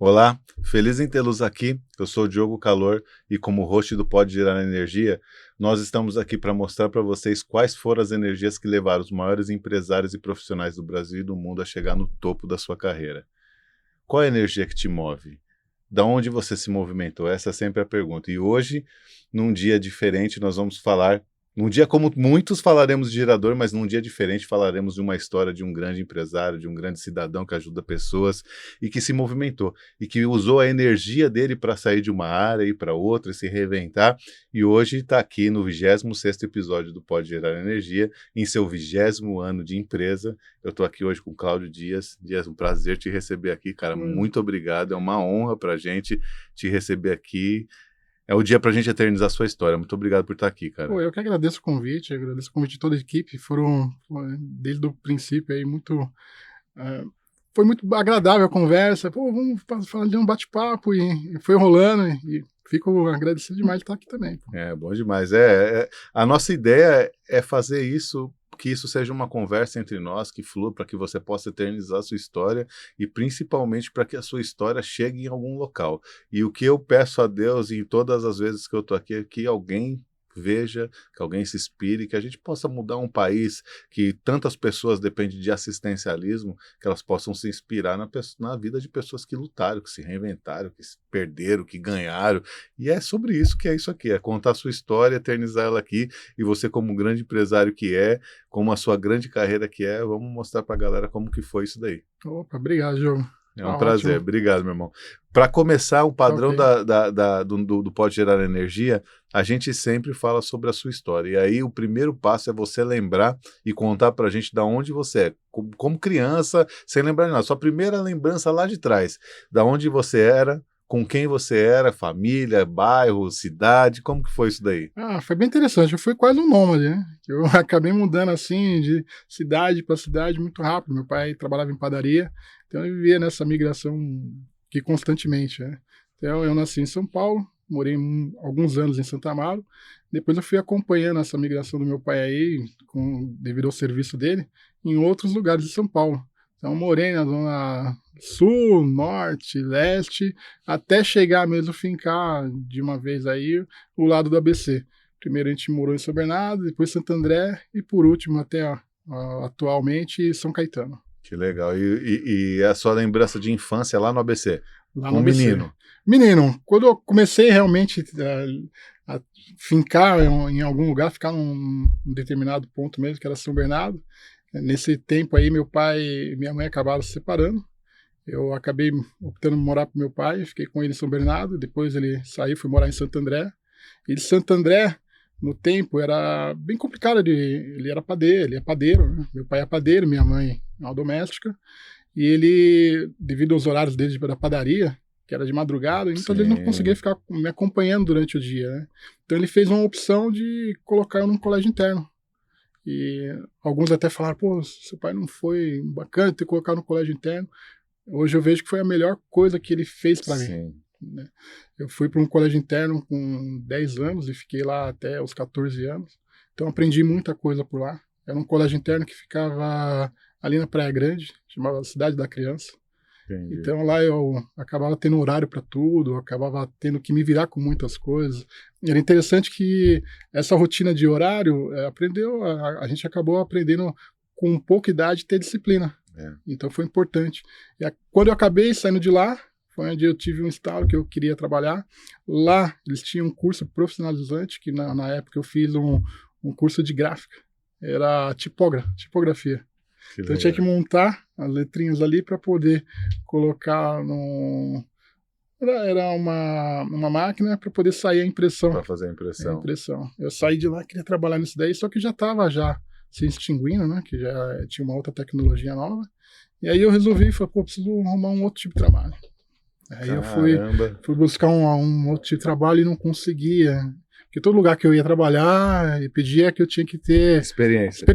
Olá, feliz em tê-los aqui. Eu sou o Diogo Calor e como host do Pode Gerar Energia, nós estamos aqui para mostrar para vocês quais foram as energias que levaram os maiores empresários e profissionais do Brasil e do mundo a chegar no topo da sua carreira. Qual é a energia que te move? Da onde você se movimentou? Essa é sempre a pergunta. E hoje, num dia diferente, nós vamos falar. Num dia como muitos falaremos de gerador, mas num dia diferente falaremos de uma história de um grande empresário, de um grande cidadão que ajuda pessoas e que se movimentou e que usou a energia dele para sair de uma área e ir para outra, se reinventar. E hoje está aqui no 26º episódio do Pode Gerar Energia, em seu 20º ano de empresa. Eu estou aqui hoje com o Cláudio Dias. Dias, um prazer te receber aqui, cara. Muito obrigado. É uma honra para a gente te receber aqui. É o dia pra gente eternizar a sua história. Muito obrigado por estar aqui, cara. Pô, eu que agradeço o convite, agradeço o convite de toda a equipe. Foram, desde o princípio, aí, foi muito agradável a conversa. Pô, vamos falar de um bate-papo e foi rolando. E fico agradecido demais de estar aqui também. Pô. É, bom demais. A nossa ideia é fazer isso, que isso seja uma conversa entre nós, que flua para que você possa eternizar a sua história e principalmente para que a sua história chegue em algum local. E o que eu peço a Deus em todas as vezes que eu estou aqui é que alguém veja, que alguém se inspire, que a gente possa mudar um país que tantas pessoas dependem de assistencialismo, que elas possam se inspirar na vida de pessoas que lutaram, que se reinventaram, que se perderam, que ganharam. E é sobre isso que é isso aqui, é contar a sua história, eternizar ela aqui, e você como um grande empresário que é, como a sua grande carreira que é, vamos mostrar pra galera como que foi isso daí. Opa, obrigado, Diogo. É um prazer, obrigado, meu irmão. Para começar, o padrão do Pode Gerar Energia, a gente sempre fala sobre a sua história. E aí o primeiro passo é você lembrar e contar para a gente da onde você é. Como criança, sem lembrar de nada. Sua primeira lembrança lá de trás. Da onde você era, com quem você era, família, bairro, cidade. Como que foi isso daí? Foi bem interessante. Eu fui quase um nômade, né? Eu acabei mudando assim de cidade para cidade muito rápido. Meu pai trabalhava em padaria. Então eu vivia nessa migração que constantemente, né? Então eu nasci em São Paulo, morei alguns anos em Santa Amaro, depois eu fui acompanhando essa migração do meu pai aí, devido ao serviço dele, em outros lugares de São Paulo. Então eu morei na zona sul, norte, leste, até chegar mesmo fincar de uma vez aí o lado do ABC. Primeiro a gente morou em São Bernardo, depois Santo André e por último até atualmente São Caetano. Que legal. E a sua lembrança de infância lá no ABC? Lá no ABC. Menino? Menino, quando eu comecei realmente a fincar em algum lugar, ficar num determinado ponto mesmo, que era São Bernardo, nesse tempo aí meu pai e minha mãe acabaram se separando. Eu acabei optando por morar com meu pai, fiquei com ele em São Bernardo, depois ele saiu, foi morar em Santo André. E de Santo André, no tempo, era bem complicado, ele era padeiro, ele é padeiro, né? Meu pai é padeiro, minha mãe é uma doméstica, e ele, devido aos horários dele da padaria, que era de madrugada, então ele não conseguia ficar me acompanhando durante o dia, né? Então ele fez uma opção de colocar eu num colégio interno. E alguns até falaram, pô, seu pai não foi bacana ter colocado no colégio interno. Hoje eu vejo que foi a melhor coisa que ele fez para mim. Né? Eu fui para um colégio interno com 10 anos e fiquei lá até os 14 anos. Então aprendi muita coisa por lá. Era um colégio interno que ficava ali na Praia Grande, chamava Cidade da Criança. Entendi. Então lá eu acabava tendo horário para tudo, acabava tendo que me virar com muitas coisas. E era interessante que essa rotina de horário, a gente acabou aprendendo com pouca idade ter disciplina. Então foi importante. Quando eu acabei saindo de lá, foi onde eu tive um estalo que eu queria trabalhar. Lá eles tinham um curso profissionalizante, que na época eu fiz um curso de gráfica. Era tipografia. Então eu tinha que montar as letrinhas ali para poder colocar Era uma máquina para poder sair a impressão. Para fazer a impressão. Eu saí de lá, queria trabalhar nisso daí, só que já estava se extinguindo, né? Que já tinha uma outra tecnologia nova. E aí eu resolvi, falei, pô, preciso arrumar um outro tipo de trabalho. Aí eu fui buscar um outro tipo de trabalho e não conseguia. Porque todo lugar que eu ia trabalhar, e pedia que eu tinha que ter experiência.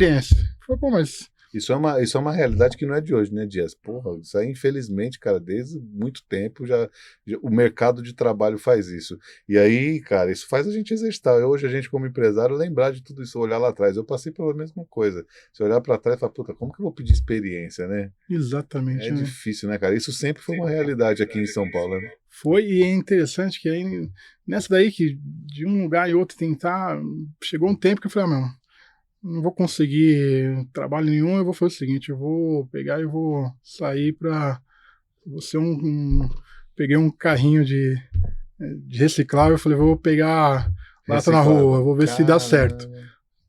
Falei, pô, mas Isso é uma realidade que não é de hoje, né, Dias? Porra, isso aí, infelizmente, cara, desde muito tempo o mercado de trabalho faz isso. E aí, cara, isso faz a gente exercitar. Hoje, a gente, como empresário, lembrar de tudo isso, olhar lá atrás. Eu passei pela mesma coisa. Se olhar para trás e falar, puta, como que eu vou pedir experiência, né? Exatamente, É né? difícil, né, cara? Isso sempre foi uma realidade aqui em São Paulo, né? Foi, e é interessante que aí, nessa daí, que de um lugar e outro tentar, chegou um tempo que eu falei, meu, não vou conseguir trabalho nenhum, eu vou fazer o seguinte, eu vou pegar e vou sair para você peguei um carrinho de reciclável, eu falei, vou pegar lata na rua, vou ver se dá certo.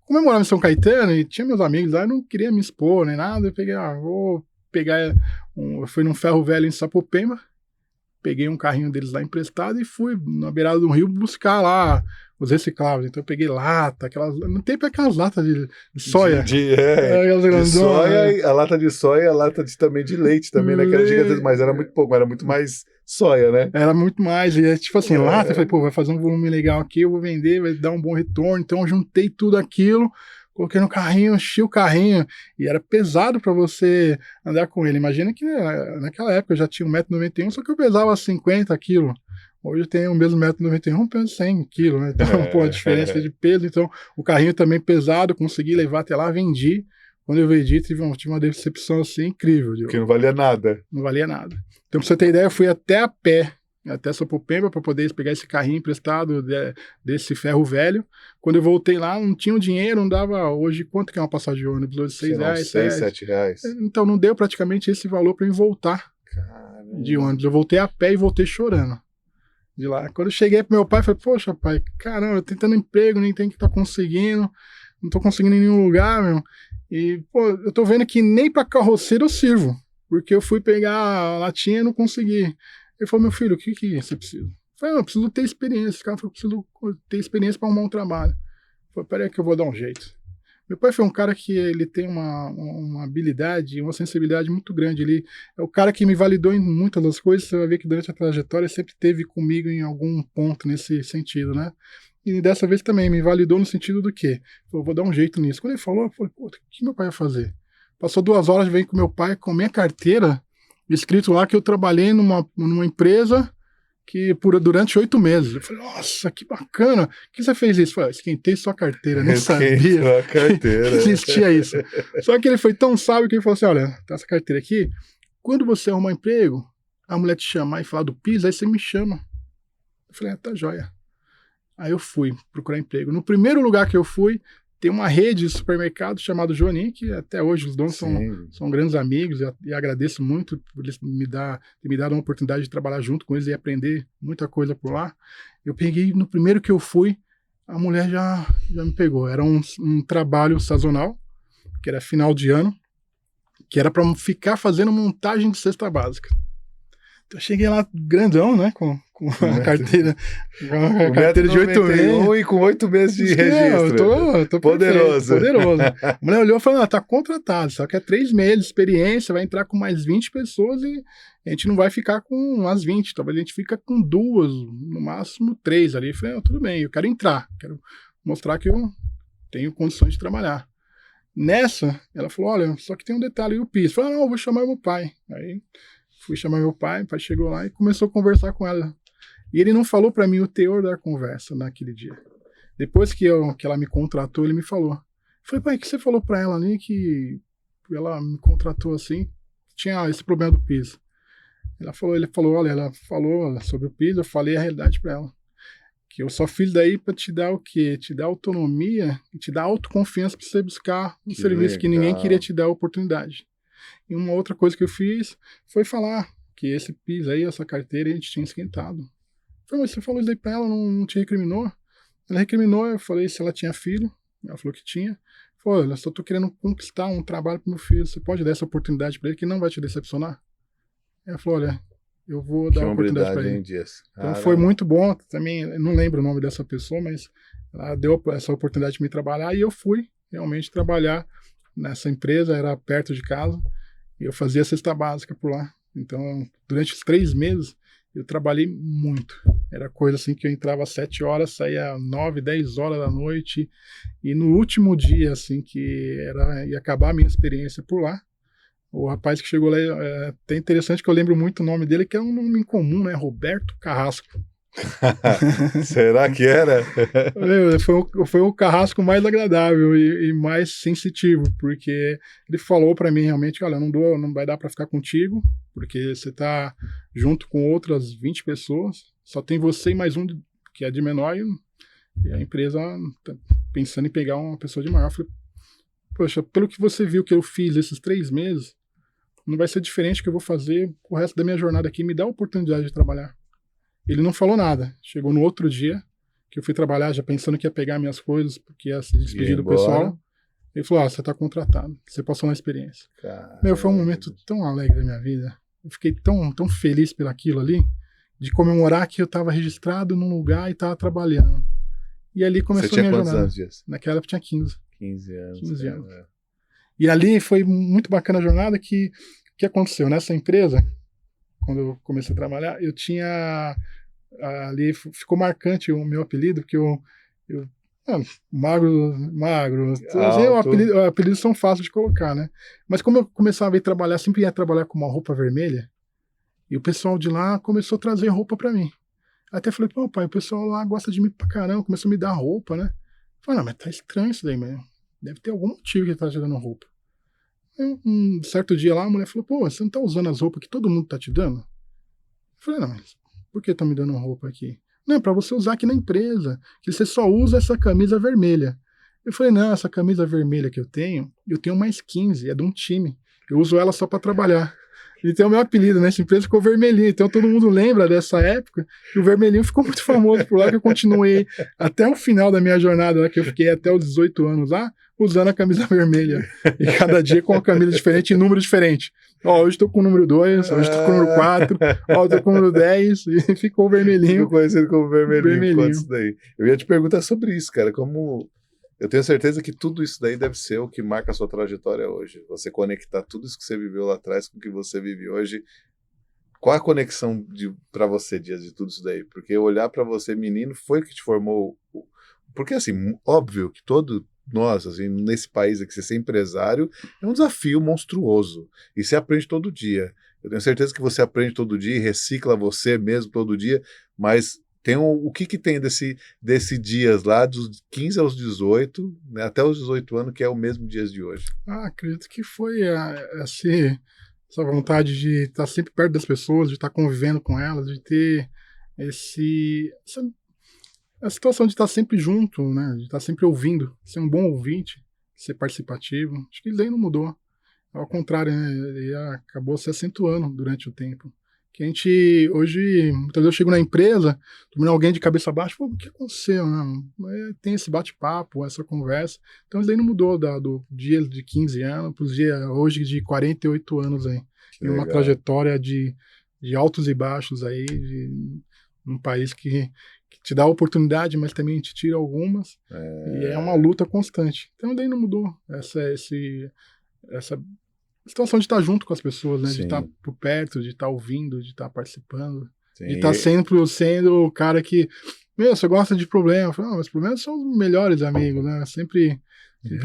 Como eu morava em São Caetano e tinha meus amigos lá, eu não queria me expor nem nada, eu peguei, vou pegar, eu fui num ferro velho em Sapopemba, peguei um carrinho deles lá emprestado e fui na beirada do rio buscar lá os recicláveis. Então eu peguei lata, no tempo aquelas latas de soia. De soia, a lata de soia, a lata também de leite também, né? Que era gigantesco, mas era muito pouco, era muito mais soia, né? Era muito mais, e tipo assim, lata, eu falei, pô, vai fazer um volume legal aqui, eu vou vender, vai dar um bom retorno. Então eu juntei tudo aquilo, coloquei no carrinho, enchi o carrinho, e era pesado para você andar com ele. Imagina que naquela época eu já tinha 1,91 m, só que eu pesava 50 quilos. Hoje eu tenho o mesmo 1,91 m, peso 100 quilos, né? Então, pô, a diferença de peso. Então, o carrinho também pesado, consegui levar até lá, vendi. Quando eu vendi, tive uma decepção assim incrível. Que não valia nada. Não valia nada. Então, pra você ter ideia, eu fui até a pé, até Sapopemba, para poder pegar esse carrinho emprestado desse ferro velho. Quando eu voltei lá, não tinha o dinheiro, não dava. Hoje, quanto que é uma passagem de ônibus? Hoje, R$6, 6, 7 reais. Então, não deu praticamente esse valor para eu voltar. Caramba. De ônibus. Eu voltei a pé e voltei chorando de lá. Quando eu cheguei pro meu pai, falei, poxa, pai, caramba, eu tentando emprego, nem tem que estar conseguindo, não tô conseguindo em nenhum lugar, meu. E, pô, eu tô vendo que nem pra carroceiro eu sirvo, porque eu fui pegar a latinha e não consegui. Ele falou, meu filho, o que você precisa? Eu falei, eu preciso ter experiência. O cara falou, preciso ter experiência para arrumar um trabalho. Eu falei, peraí que eu vou dar um jeito. Meu pai foi um cara que ele tem uma habilidade, uma sensibilidade muito grande. Ele é o cara que me validou em muitas das coisas. Você vai ver que durante a trajetória sempre teve comigo em algum ponto nesse sentido, né? E dessa vez também me validou no sentido do quê? Eu vou dar um jeito nisso. Quando ele falou, eu falei, pô, o que meu pai vai fazer? Passou 2 horas, veio com meu pai com minha carteira, escrito lá que eu trabalhei numa empresa que durante 8 meses. Eu falei, nossa, que bacana. Por que você fez isso? Eu falei, esquentei sua carteira, nem sabia que existia isso. Só que ele foi tão sábio que ele falou assim, olha, tá essa carteira aqui, quando você arrumar emprego, a mulher te chamar e falar do PIS, aí você me chama. Eu falei, tá joia. Aí eu fui procurar emprego. No primeiro lugar que eu fui, tem uma rede de supermercado chamada Joaninha, que até hoje os donos são grandes amigos, e agradeço muito por eles ter me dado uma oportunidade de trabalhar junto com eles e aprender muita coisa por lá. Eu peguei, no primeiro que eu fui, a mulher já me pegou. Era um trabalho sazonal, que era final de ano, que era para ficar fazendo montagem de cesta básica. Então eu cheguei lá grandão, né, com a carteira, a carteira de 8 meses. E com 8 meses de registro. Eu tô poderoso. A mulher olhou e falou, tá contratado, só que é 3 meses de experiência, vai entrar com mais 20 pessoas e a gente não vai ficar com umas 20, talvez a gente fica com 2, no máximo 3 ali. Eu falei, tudo bem, eu quero entrar, quero mostrar que eu tenho condições de trabalhar. Nessa, ela falou, olha, só que tem um detalhe, o PIS. Eu falei, não, eu vou chamar meu pai. Aí fui chamar meu pai, o pai chegou lá e começou a conversar com ela. E ele não falou para mim o teor da conversa naquele dia. Depois que ela me contratou, ele me falou. Eu falei, pai, o que você falou para ela ali que ela me contratou assim? Tinha esse problema do PIS. Ele falou, olha, ela falou sobre o PIS, eu falei a realidade para ela. Que eu só fiz daí para te dar o quê? Te dar autonomia e te dar autoconfiança para você buscar um serviço que ninguém queria te dar a oportunidade. E uma outra coisa que eu fiz foi falar que esse PIS aí, essa carteira, a gente tinha esquentado. Eu falei, mas você falou isso daí pra ela, não te recriminou? Ela recriminou, eu falei se ela tinha filho, ela falou que tinha. Falei, olha, só tô querendo conquistar um trabalho pro meu filho, você pode dar essa oportunidade pra ele que não vai te decepcionar? Ela falou, olha, eu vou dar a oportunidade pra ele. Então foi muito bom, também, eu não lembro o nome dessa pessoa, mas ela deu essa oportunidade de me trabalhar e eu fui realmente trabalhar nessa empresa, era perto de casa, e eu fazia cesta básica por lá. Então, durante os 3 meses, eu trabalhei muito. Era coisa assim que eu entrava às 7 horas, saía às 9, 10 horas da noite. E no último dia, assim, ia acabar a minha experiência por lá, o rapaz que chegou lá, é até interessante que eu lembro muito o nome dele, que é um nome incomum, né? Roberto Carrasco. Será que era? Foi o carrasco mais agradável e mais sensitivo, porque ele falou para mim realmente, olha, não vai dar para ficar contigo, porque você tá junto com outras 20 pessoas, só tem você e mais um que é de menor, e a empresa tá pensando em pegar uma pessoa de maior. Eu falei, poxa, pelo que você viu que eu fiz esses 3 meses, não vai ser diferente que eu vou fazer o resto da minha jornada aqui, me dá a oportunidade de trabalhar. Ele não falou nada. Chegou no outro dia, que eu fui trabalhar já pensando que ia pegar minhas coisas, porque ia se despedir do pessoal. Ele falou, você tá contratado, você passou na experiência. Foi um momento tão alegre da minha vida. Eu fiquei tão feliz pelaquilo ali, de comemorar que eu tava registrado num lugar e tava trabalhando. E ali começou a minha jornada. Você tinha quantos anos disso? Naquela época eu tinha 15. 15 anos. 15 anos. E ali foi muito bacana a jornada que aconteceu nessa empresa, quando eu comecei a trabalhar, eu tinha ali, ficou marcante o meu apelido, porque magro, apelidos são fáceis de colocar, né? Mas como eu começava a ir trabalhar, sempre ia trabalhar com uma roupa vermelha, e o pessoal de lá começou a trazer roupa pra mim. Até falei, pô, pai, o pessoal lá gosta de mim pra caramba, começou a me dar roupa, né? Eu falei, não, mas tá estranho isso daí, mesmo. Deve ter algum motivo que ele tá te dando roupa. Um certo dia lá, a mulher falou, pô, você não tá usando as roupas que todo mundo tá te dando? Eu falei, não, mas por que estão me dando roupa aqui? Não, para você usar aqui na empresa, que você só usa essa camisa vermelha. Eu falei, não, essa camisa vermelha que eu tenho mais 15, é de um time. Eu uso ela só para trabalhar. Então o meu apelido nessa empresa ficou Vermelhinho. Então todo mundo lembra dessa época. E o Vermelhinho ficou muito famoso por lá, que eu continuei até o final da minha jornada, né, que eu fiquei até os 18 anos lá, usando a camisa vermelha. E cada dia com uma camisa diferente e número diferente. Ó, hoje tô com o número 2, hoje tô com o número 4, ó, eu tô com o número 10, e ficou o Vermelhinho. Ficou conhecido como Vermelhinho. Isso daí. Eu ia te perguntar sobre isso, cara, como... Eu tenho certeza que tudo isso daí deve ser o que marca a sua trajetória hoje. Você conectar tudo isso que você viveu lá atrás com o que você vive hoje. Qual a conexão para você, Dias, de tudo isso daí? Porque olhar para você, menino, foi o que te formou. Porque, assim, óbvio que nós, assim, nesse país aqui, ser empresário é um desafio monstruoso. E você aprende todo dia. Eu tenho certeza que você aprende todo dia e recicla você mesmo todo dia, mas tem o que tem desse dias lá, dos 15 aos 18, né, até os 18 anos, que é o mesmo dias de hoje? Acredito que foi essa vontade de estar sempre perto das pessoas, de estar convivendo com elas, de ter a situação de estar sempre junto, né, de estar sempre ouvindo, ser um bom ouvinte, ser participativo. Acho que isso aí não mudou. Ao contrário, né, ele acabou se acentuando durante o tempo. Que a gente, hoje, muitas vezes eu chego na empresa, tomando alguém de cabeça baixa, o que aconteceu? Né? Tem esse bate-papo, essa conversa. Então, isso daí não mudou do dia de 15 anos para os dias hoje de 48 anos aí. E uma trajetória de altos e baixos aí, num país que te dá oportunidade, mas também te tira algumas. E é uma luta constante. Então, daí não mudou essa situação de estar junto com as pessoas, né? Sim. De estar por perto, de estar ouvindo, de estar participando. Sim. De estar sempre sendo o cara que, você gosta de problema. Eu falo, mas problemas são os melhores amigos, né? Sempre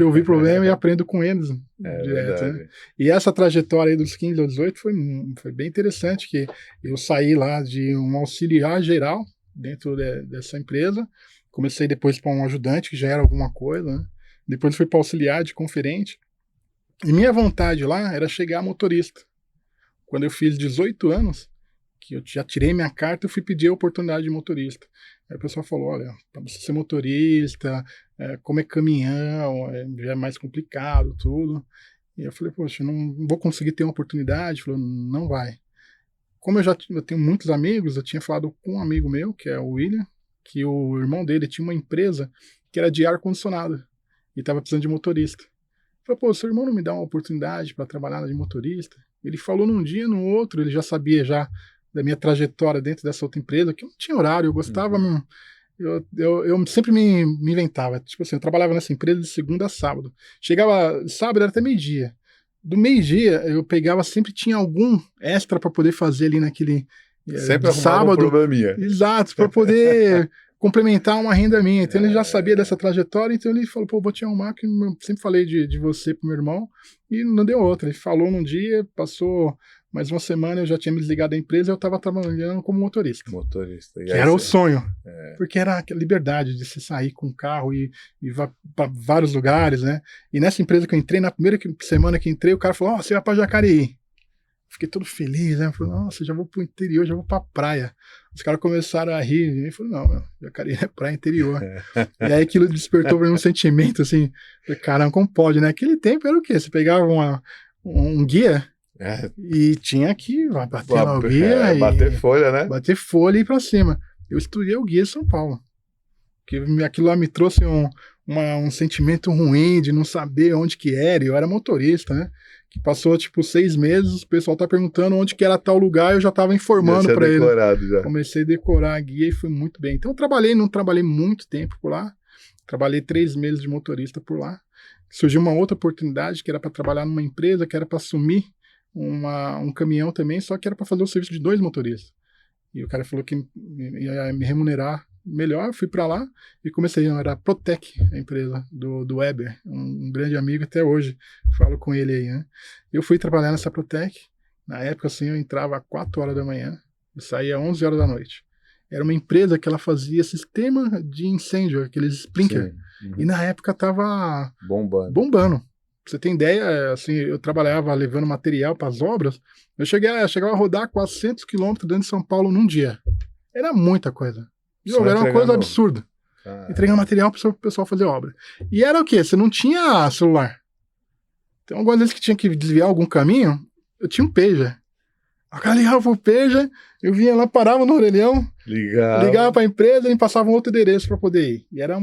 ouvi problema e aprendo com eles direto, né? E essa trajetória aí dos 15 aos 18 foi bem interessante, que eu saí lá de um auxiliar geral dentro dessa empresa, comecei depois para um ajudante, que já era alguma coisa, né? Depois fui para auxiliar de conferente. E minha vontade lá era chegar a motorista. Quando eu fiz 18 anos, que eu já tirei minha carta, eu fui pedir a oportunidade de motorista. Aí o pessoal falou, olha, para você ser motorista, como é caminhão, já é mais complicado, tudo. E eu falei, poxa, eu não vou conseguir ter uma oportunidade. Ele falou, não vai. Como eu tenho muitos amigos, eu tinha falado com um amigo meu, que é o William, que o irmão dele tinha uma empresa que era de ar-condicionado e estava precisando de motorista. Eu falei, seu irmão não me dá uma oportunidade para trabalhar de motorista? Ele falou num dia, no outro, ele já sabia já da minha trajetória dentro dessa outra empresa, que eu não tinha horário, eu gostava, eu sempre me inventava. Tipo assim, eu trabalhava nessa empresa de segunda a sábado. Chegava sábado, era até meio-dia. Do meio-dia, eu pegava, sempre tinha algum extra para poder fazer ali Sempre de arrumava um probleminha. Exato, para poder complementar uma renda minha. Então ele já sabia dessa trajetória, então ele falou, pô, vou te arrumar, que eu sempre falei de você pro meu irmão, e não deu outra. Ele falou num dia, passou mais uma semana, eu já tinha me desligado da empresa, eu estava trabalhando como motorista. Motorista. Que era o sonho. Porque era a liberdade de você sair com o carro e vai para vários lugares, né? E nessa empresa que eu entrei, na primeira semana que entrei, o cara falou, você vai para Jacareí. Fiquei todo feliz, né? Falei, nossa, já vou pro interior, já vou pra praia. Os caras começaram a rir. E falei, não, meu, Jacareí é praia interior. E aí aquilo despertou pra mim um sentimento assim, caramba, como pode, né? Aquele tempo era o quê? Você pegava um guia e tinha que bater lá o guia. Bater folha, né? Bater folha e ir pra cima. Eu estudei o guia de São Paulo. Porque aquilo lá me trouxe um sentimento ruim de não saber onde que era. E eu era motorista, né? Que passou, 6 meses, o pessoal tá perguntando onde que era tal lugar, eu já tava informando para ele. Já. Comecei a decorar a guia e foi muito bem. Então eu não trabalhei muito tempo por lá, trabalhei 3 meses de motorista por lá. Surgiu uma outra oportunidade que era para trabalhar numa empresa, que era para assumir um caminhão também, só que era para fazer o serviço de 2 motoristas. E o cara falou que ia me remunerar melhor, eu fui para lá e comecei, era a Protec, a empresa do Weber, um grande amigo até hoje, falo com ele aí, né? Eu fui trabalhar nessa Protec, na época assim eu entrava às 4 horas da manhã e saía às 11 horas da noite. Era uma empresa que ela fazia sistema de incêndio, aqueles sprinkler, e na época tava bombando. Pra você ter ideia, assim, eu trabalhava levando material para as obras, eu chegava a rodar 400 quilômetros dentro de São Paulo num dia. Era muita coisa. Era uma coisa absurda. Entregando material para o pessoal fazer obra. E era o quê? Você não tinha celular. Então, algumas vezes que tinha que desviar algum caminho, eu tinha um pager. O cara ligava pro pager, eu vinha lá, parava no orelhão, ligava para a empresa e me passava um outro endereço para poder ir. E era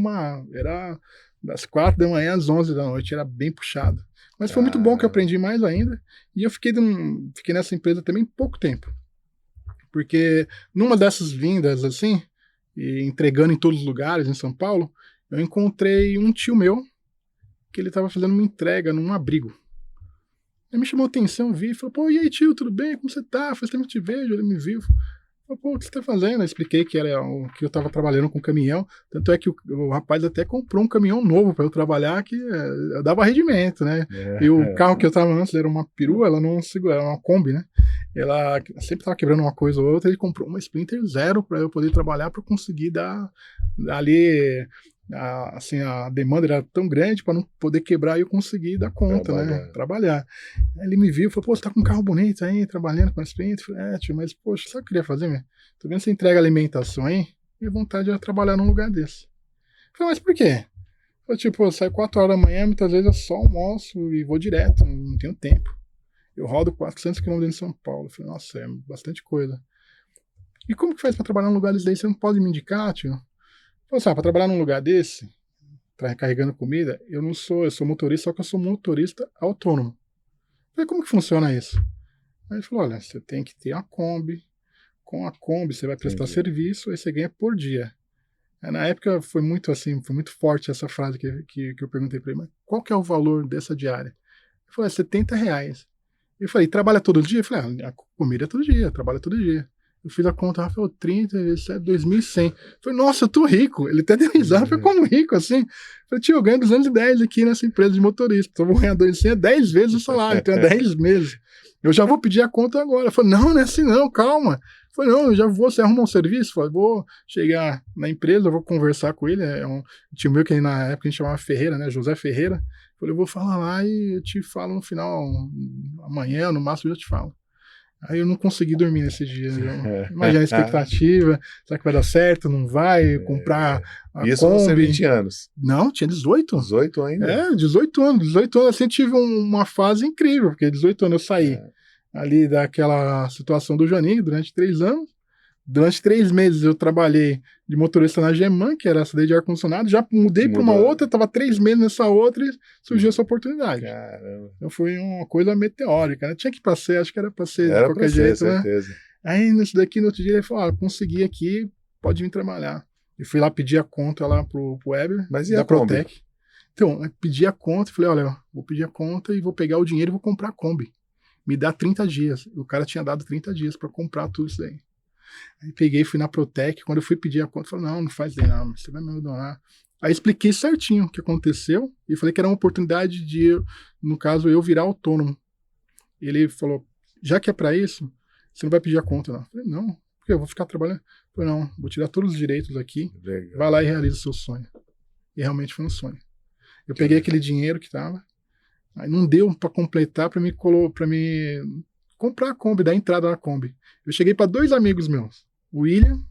das 4 da manhã às 11 da noite, era bem puxado. Mas foi muito bom que eu aprendi mais ainda. E eu fiquei nessa empresa também pouco tempo. Porque numa dessas vindas, assim, e entregando em todos os lugares em São Paulo, eu encontrei um tio meu que ele estava fazendo uma entrega num abrigo. Ele me chamou a atenção, vi, falou, pô, e aí tio, tudo bem? Como você tá? Faz tempo que eu te vejo. Ele me viu, falou, pô, o que você tá fazendo? Eu expliquei que era que eu estava trabalhando com caminhão, tanto é que o rapaz até comprou um caminhão novo para eu trabalhar, que eu dava rendimento, né? E o carro que eu estava antes era uma perua, ela não segurava, era uma Kombi, né? Ela sempre estava quebrando uma coisa ou outra, ele comprou uma Sprinter 0 para eu poder trabalhar, para conseguir dar ali, a demanda era tão grande para não poder quebrar e eu conseguir dar conta, trabalhar. Aí ele me viu e falou, pô, você tá com um carro bonito aí, trabalhando com a Sprinter? Eu falei, tio, mas poxa, sabe o que eu queria fazer, meu? Tô vendo você entrega alimentação aí, minha vontade era trabalhar num lugar desse. Eu falei, mas por quê? Eu eu saio 4 horas da manhã, muitas vezes eu só almoço e vou direto, não tenho tempo. Eu rodo 400 km em São Paulo. Eu falei, nossa, é bastante coisa. E como que faz para trabalhar num lugar desse daí? Você não pode me indicar, tio? Eu falei, para trabalhar num lugar desse, carregando comida, eu sou motorista, só que eu sou motorista autônomo. Eu falei, como que funciona isso? Aí ele falou, olha, você tem que ter a Kombi. Com a Kombi você vai prestar serviço, aí você ganha por dia. Aí, na época foi muito forte essa frase que eu perguntei para ele, mas qual que é o valor dessa diária? Ele falou, R$70. Eu falei, trabalha todo dia? Eu falei, a comida é todo dia, trabalha todo dia. Eu fiz a conta, Rafael, 30 vezes 2.100. Eu falei, nossa, eu tô rico. Ele até deu risada, foi como rico, assim. Eu falei, tio, eu ganho 210 aqui nessa empresa de motorista. Então eu vou ganhar 200, 10 vezes o salário, então é 10 meses. Eu já vou pedir a conta agora. Eu falei, não é assim não, calma. Eu falei, não, eu já vou, você arruma um serviço? Eu falei, vou chegar na empresa, eu vou conversar com ele. É um tio meu que na época a gente chamava Ferreira, né, José Ferreira. Eu falei, eu vou falar lá e eu te falo no final, amanhã, no máximo eu já te falo. Aí eu não consegui dormir nesse dia. Imagina a expectativa, será que vai dar certo? Não vai? Comprar a Isso Kombi. você 20 anos. Não, tinha 18. 18 ainda? 18 anos. 18 anos, assim, tive uma fase incrível, porque 18 anos eu saí ali daquela situação do Janinho durante 3 anos. Durante 3 meses eu trabalhei de motorista na Geman, que era a cidade de ar-condicionado, já mudei para uma outra, estava 3 meses nessa outra e surgiu essa oportunidade. Caramba. Então foi uma coisa meteórica, né? Tinha que ir para ser, acho que era para ser de qualquer jeito, certeza. Né? Aí nisso daqui, no outro dia, ele falou, consegui aqui, pode vir trabalhar. Eu fui lá pedir a conta lá pro Weber, mas e da a Kombi? Protec. Então, eu pedi a conta, falei, olha, vou pedir a conta e vou pegar o dinheiro e vou comprar a Kombi. Me dá 30 dias. O cara tinha dado 30 dias para comprar tudo isso daí. Aí peguei, fui na Protec, quando eu fui pedir a conta, falei, não faz daí não, você vai me abandonar. Aí expliquei certinho o que aconteceu e falei que era uma oportunidade de, no caso, eu virar autônomo. Ele falou, já que é para isso, você não vai pedir a conta, não. Eu falei, não, porque eu vou ficar trabalhando. Eu falei, não, vou tirar todos os direitos aqui, Legal. vai lá e realiza o seu sonho. E realmente foi um sonho. Eu peguei aquele dinheiro que tava, aí não deu para completar para me comprar a Kombi, dar entrada na Kombi. Eu cheguei para 2 amigos meus, o William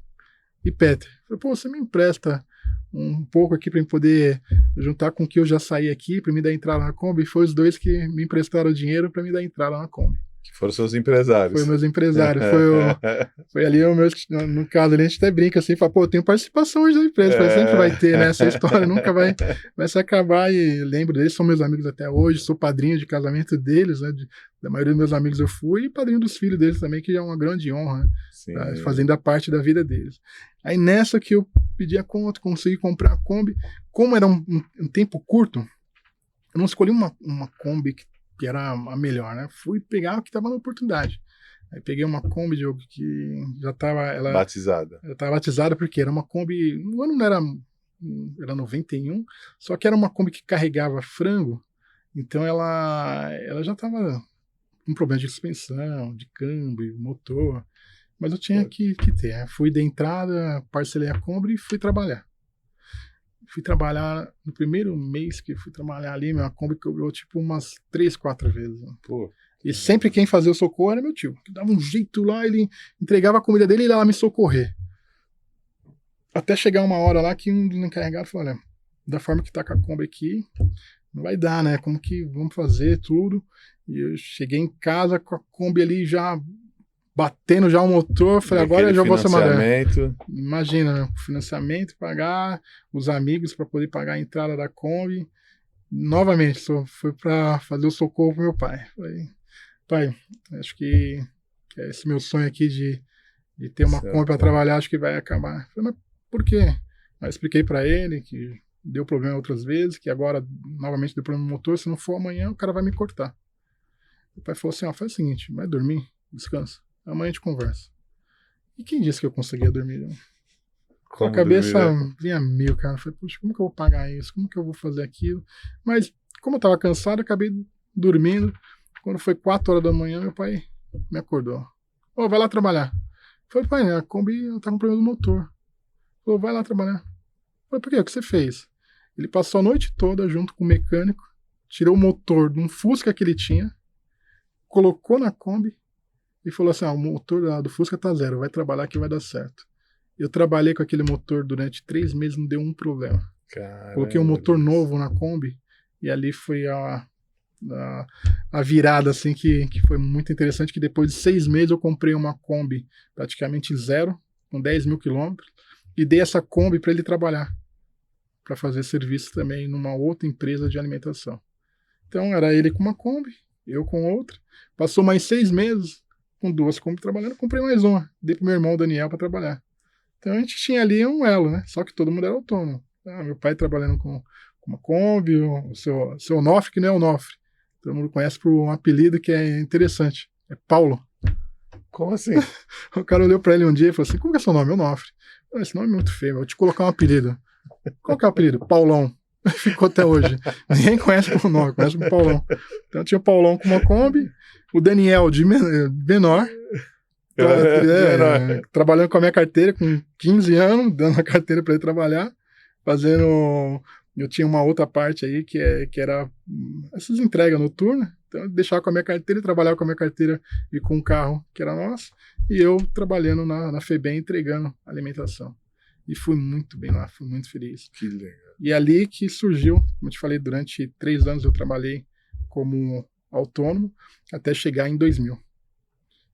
e Peter. Falei, pô, você me empresta um pouco aqui para eu poder juntar com o que eu já saí aqui, para me dar entrada na Kombi? E foi os 2 que me emprestaram dinheiro para me dar entrada na Kombi. Que foram seus empresários. Foi meus empresários. Foi ali o meu. No caso, ali a gente até brinca assim, fala, pô, eu tenho participação hoje da empresa. Mas sempre vai ter, né? Essa história nunca vai se acabar. E lembro deles, são meus amigos até hoje. Sou padrinho de casamento deles, né? Da maioria dos meus amigos eu fui, e padrinho dos filhos deles também, que é uma grande honra, né? Tá fazendo a parte da vida deles. Aí nessa que eu pedi a conta, consegui comprar a Kombi. Como era um tempo curto, eu não escolhi uma Kombi que era a melhor, né? Fui pegar o que estava na oportunidade. Aí peguei uma Kombi, Diogo, que já estava... Batizada. Ela estava batizada porque era uma Kombi... O ano não era 91, só que era uma Kombi que carregava frango, então ela já estava com problema de suspensão, de câmbio, motor, mas eu tinha que ter. Né? Fui de entrada, parcelei a Kombi e fui trabalhar. Fui trabalhar, no primeiro mês que fui trabalhar ali, minha Kombi quebrou tipo umas 3, 4 vezes. Né? Pô. E sempre quem fazia o socorro era meu tio, que dava um jeito lá, ele entregava a comida dele e ia lá me socorrer. Até chegar uma hora lá que um dos encarregados falou, olha, da forma que tá com a Kombi aqui, não vai dar, né? Como que vamos fazer tudo? E eu cheguei em casa com a Kombi ali já batendo já o motor, falei, agora eu já vou ser financiamento. Imagina, né? Financiamento, pagar, os amigos para poder pagar a entrada da Kombi. Novamente, foi para fazer o socorro pro meu pai. Falei, pai, acho que é esse meu sonho aqui de ter uma Kombi para trabalhar, acho que vai acabar. Falei, mas por quê? Aí eu expliquei para ele que deu problema outras vezes, que agora novamente deu problema no motor, se não for amanhã o cara vai me cortar. O pai falou assim, ó, faz o seguinte, vai dormir, descansa. Amanhã a gente conversa. E quem disse que eu conseguia dormir? Com a cabeça vinha mil, cara. Eu falei, puxa, como que eu vou pagar isso? Como que eu vou fazer aquilo? Mas, como eu tava cansado, eu acabei dormindo. Quando foi 4 horas da manhã, meu pai me acordou. Ô, vai lá trabalhar. Eu falei, pai, a Kombi tá com problema do motor. Falou, vai lá trabalhar. Eu falei, por quê? O que você fez? Ele passou a noite toda junto com o mecânico, tirou o motor de um Fusca que ele tinha, colocou na Kombi, e falou assim, o motor do Fusca tá 0, vai trabalhar que vai dar certo. Eu trabalhei com aquele motor durante 3 meses, não deu um problema. Caramba, coloquei um motor novo na Kombi, e ali foi a virada, assim, que foi muito interessante, que depois de 6 meses eu comprei uma Kombi praticamente 0, com 10 mil quilômetros, e dei essa Kombi para ele trabalhar, para fazer serviço também numa outra empresa de alimentação. Então era ele com uma Kombi, eu com outra, passou mais 6 meses, com 2 Kombi trabalhando, comprei mais uma, dei pro meu irmão Daniel para trabalhar. Então a gente tinha ali um elo, né? Só que todo mundo era autônomo. Meu pai trabalhando com uma Kombi, o seu Onofre, que não é Onofre. Todo mundo conhece por um apelido que é interessante. É Paulo. Como assim? O cara olhou pra ele um dia e falou assim, como que é seu nome? Onofre. Esse nome é muito feio, vou te colocar um apelido. Qual que é o apelido? Paulão. Ficou até hoje. Ninguém conhece por nome, conhece por Paulão. Então tinha o Paulão com uma Kombi, o Daniel de menor, trabalhando com a minha carteira com 15 anos, dando a carteira para ele trabalhar, fazendo... Eu tinha uma outra parte aí que era essas entregas noturnas, então eu deixava com a minha carteira, trabalhava com a minha carteira e com um carro que era nosso, e eu trabalhando na FEBEM entregando alimentação. E fui muito bem lá, fui muito feliz. Que legal. E ali que surgiu, como eu te falei, durante 3 anos eu trabalhei como autônomo, até chegar em 2000.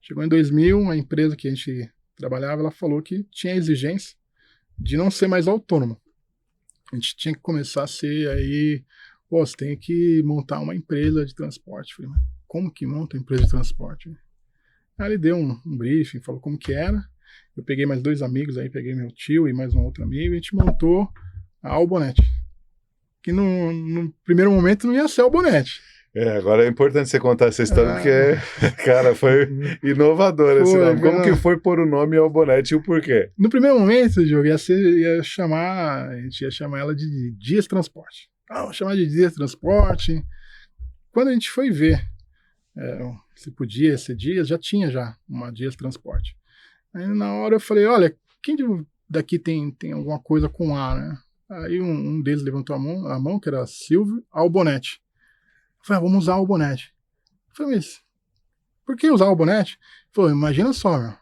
Chegou em 2000, a empresa que a gente trabalhava, ela falou que tinha exigência de não ser mais autônomo. A gente tinha que começar a ser aí, você tem que montar uma empresa de transporte. Eu falei, mas como que monta uma empresa de transporte? Aí ele deu um briefing, falou como que era. Eu peguei mais 2 amigos aí, peguei meu tio e mais um outro amigo, e a gente montou a Albonete. Que no primeiro momento não ia ser a Albonete. Agora é importante você contar essa história, porque, cara, foi inovador esse nome. Como que foi pôr o nome Albonete e o porquê? No primeiro momento, Diogo, a gente ia chamar ela de Dias Transporte. Vamos chamar de Dias Transporte. Quando a gente foi ver se podia ser Dias, já tinha uma Dias Transporte. Aí na hora eu falei, olha, quem daqui tem alguma coisa com A, né? Aí um deles levantou a mão, que era Silvio Albonete. Eu falei, vamos usar o Albonete. Eu falei, mas por que usar o Albonete? Ele falou, imagina só, meu.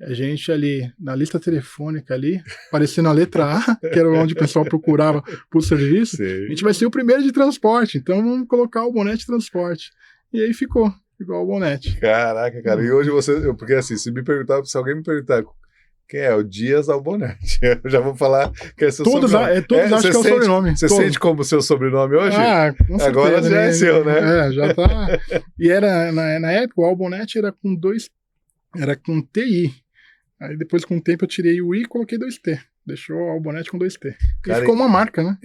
A gente ali, na lista telefônica ali, aparecendo a letra A, que era onde o pessoal procurava por serviço, a gente vai ser o primeiro de transporte, então vamos colocar o Albonete Transporte. E aí ficou o Albonete. Caraca, cara, e hoje porque assim, se alguém me perguntar quem é o Dias Albonete, eu já vou falar que é seu sobrenome. Todos acham que é o sobrenome. Você sente como seu sobrenome hoje? Com certeza. Agora já é seu, né? Já tá. E era, na época, o Albonete era com TI. Aí depois, com o tempo, eu tirei o I e coloquei 2T. Deixou o Albonete com 2T. Cara, e ficou uma marca, né?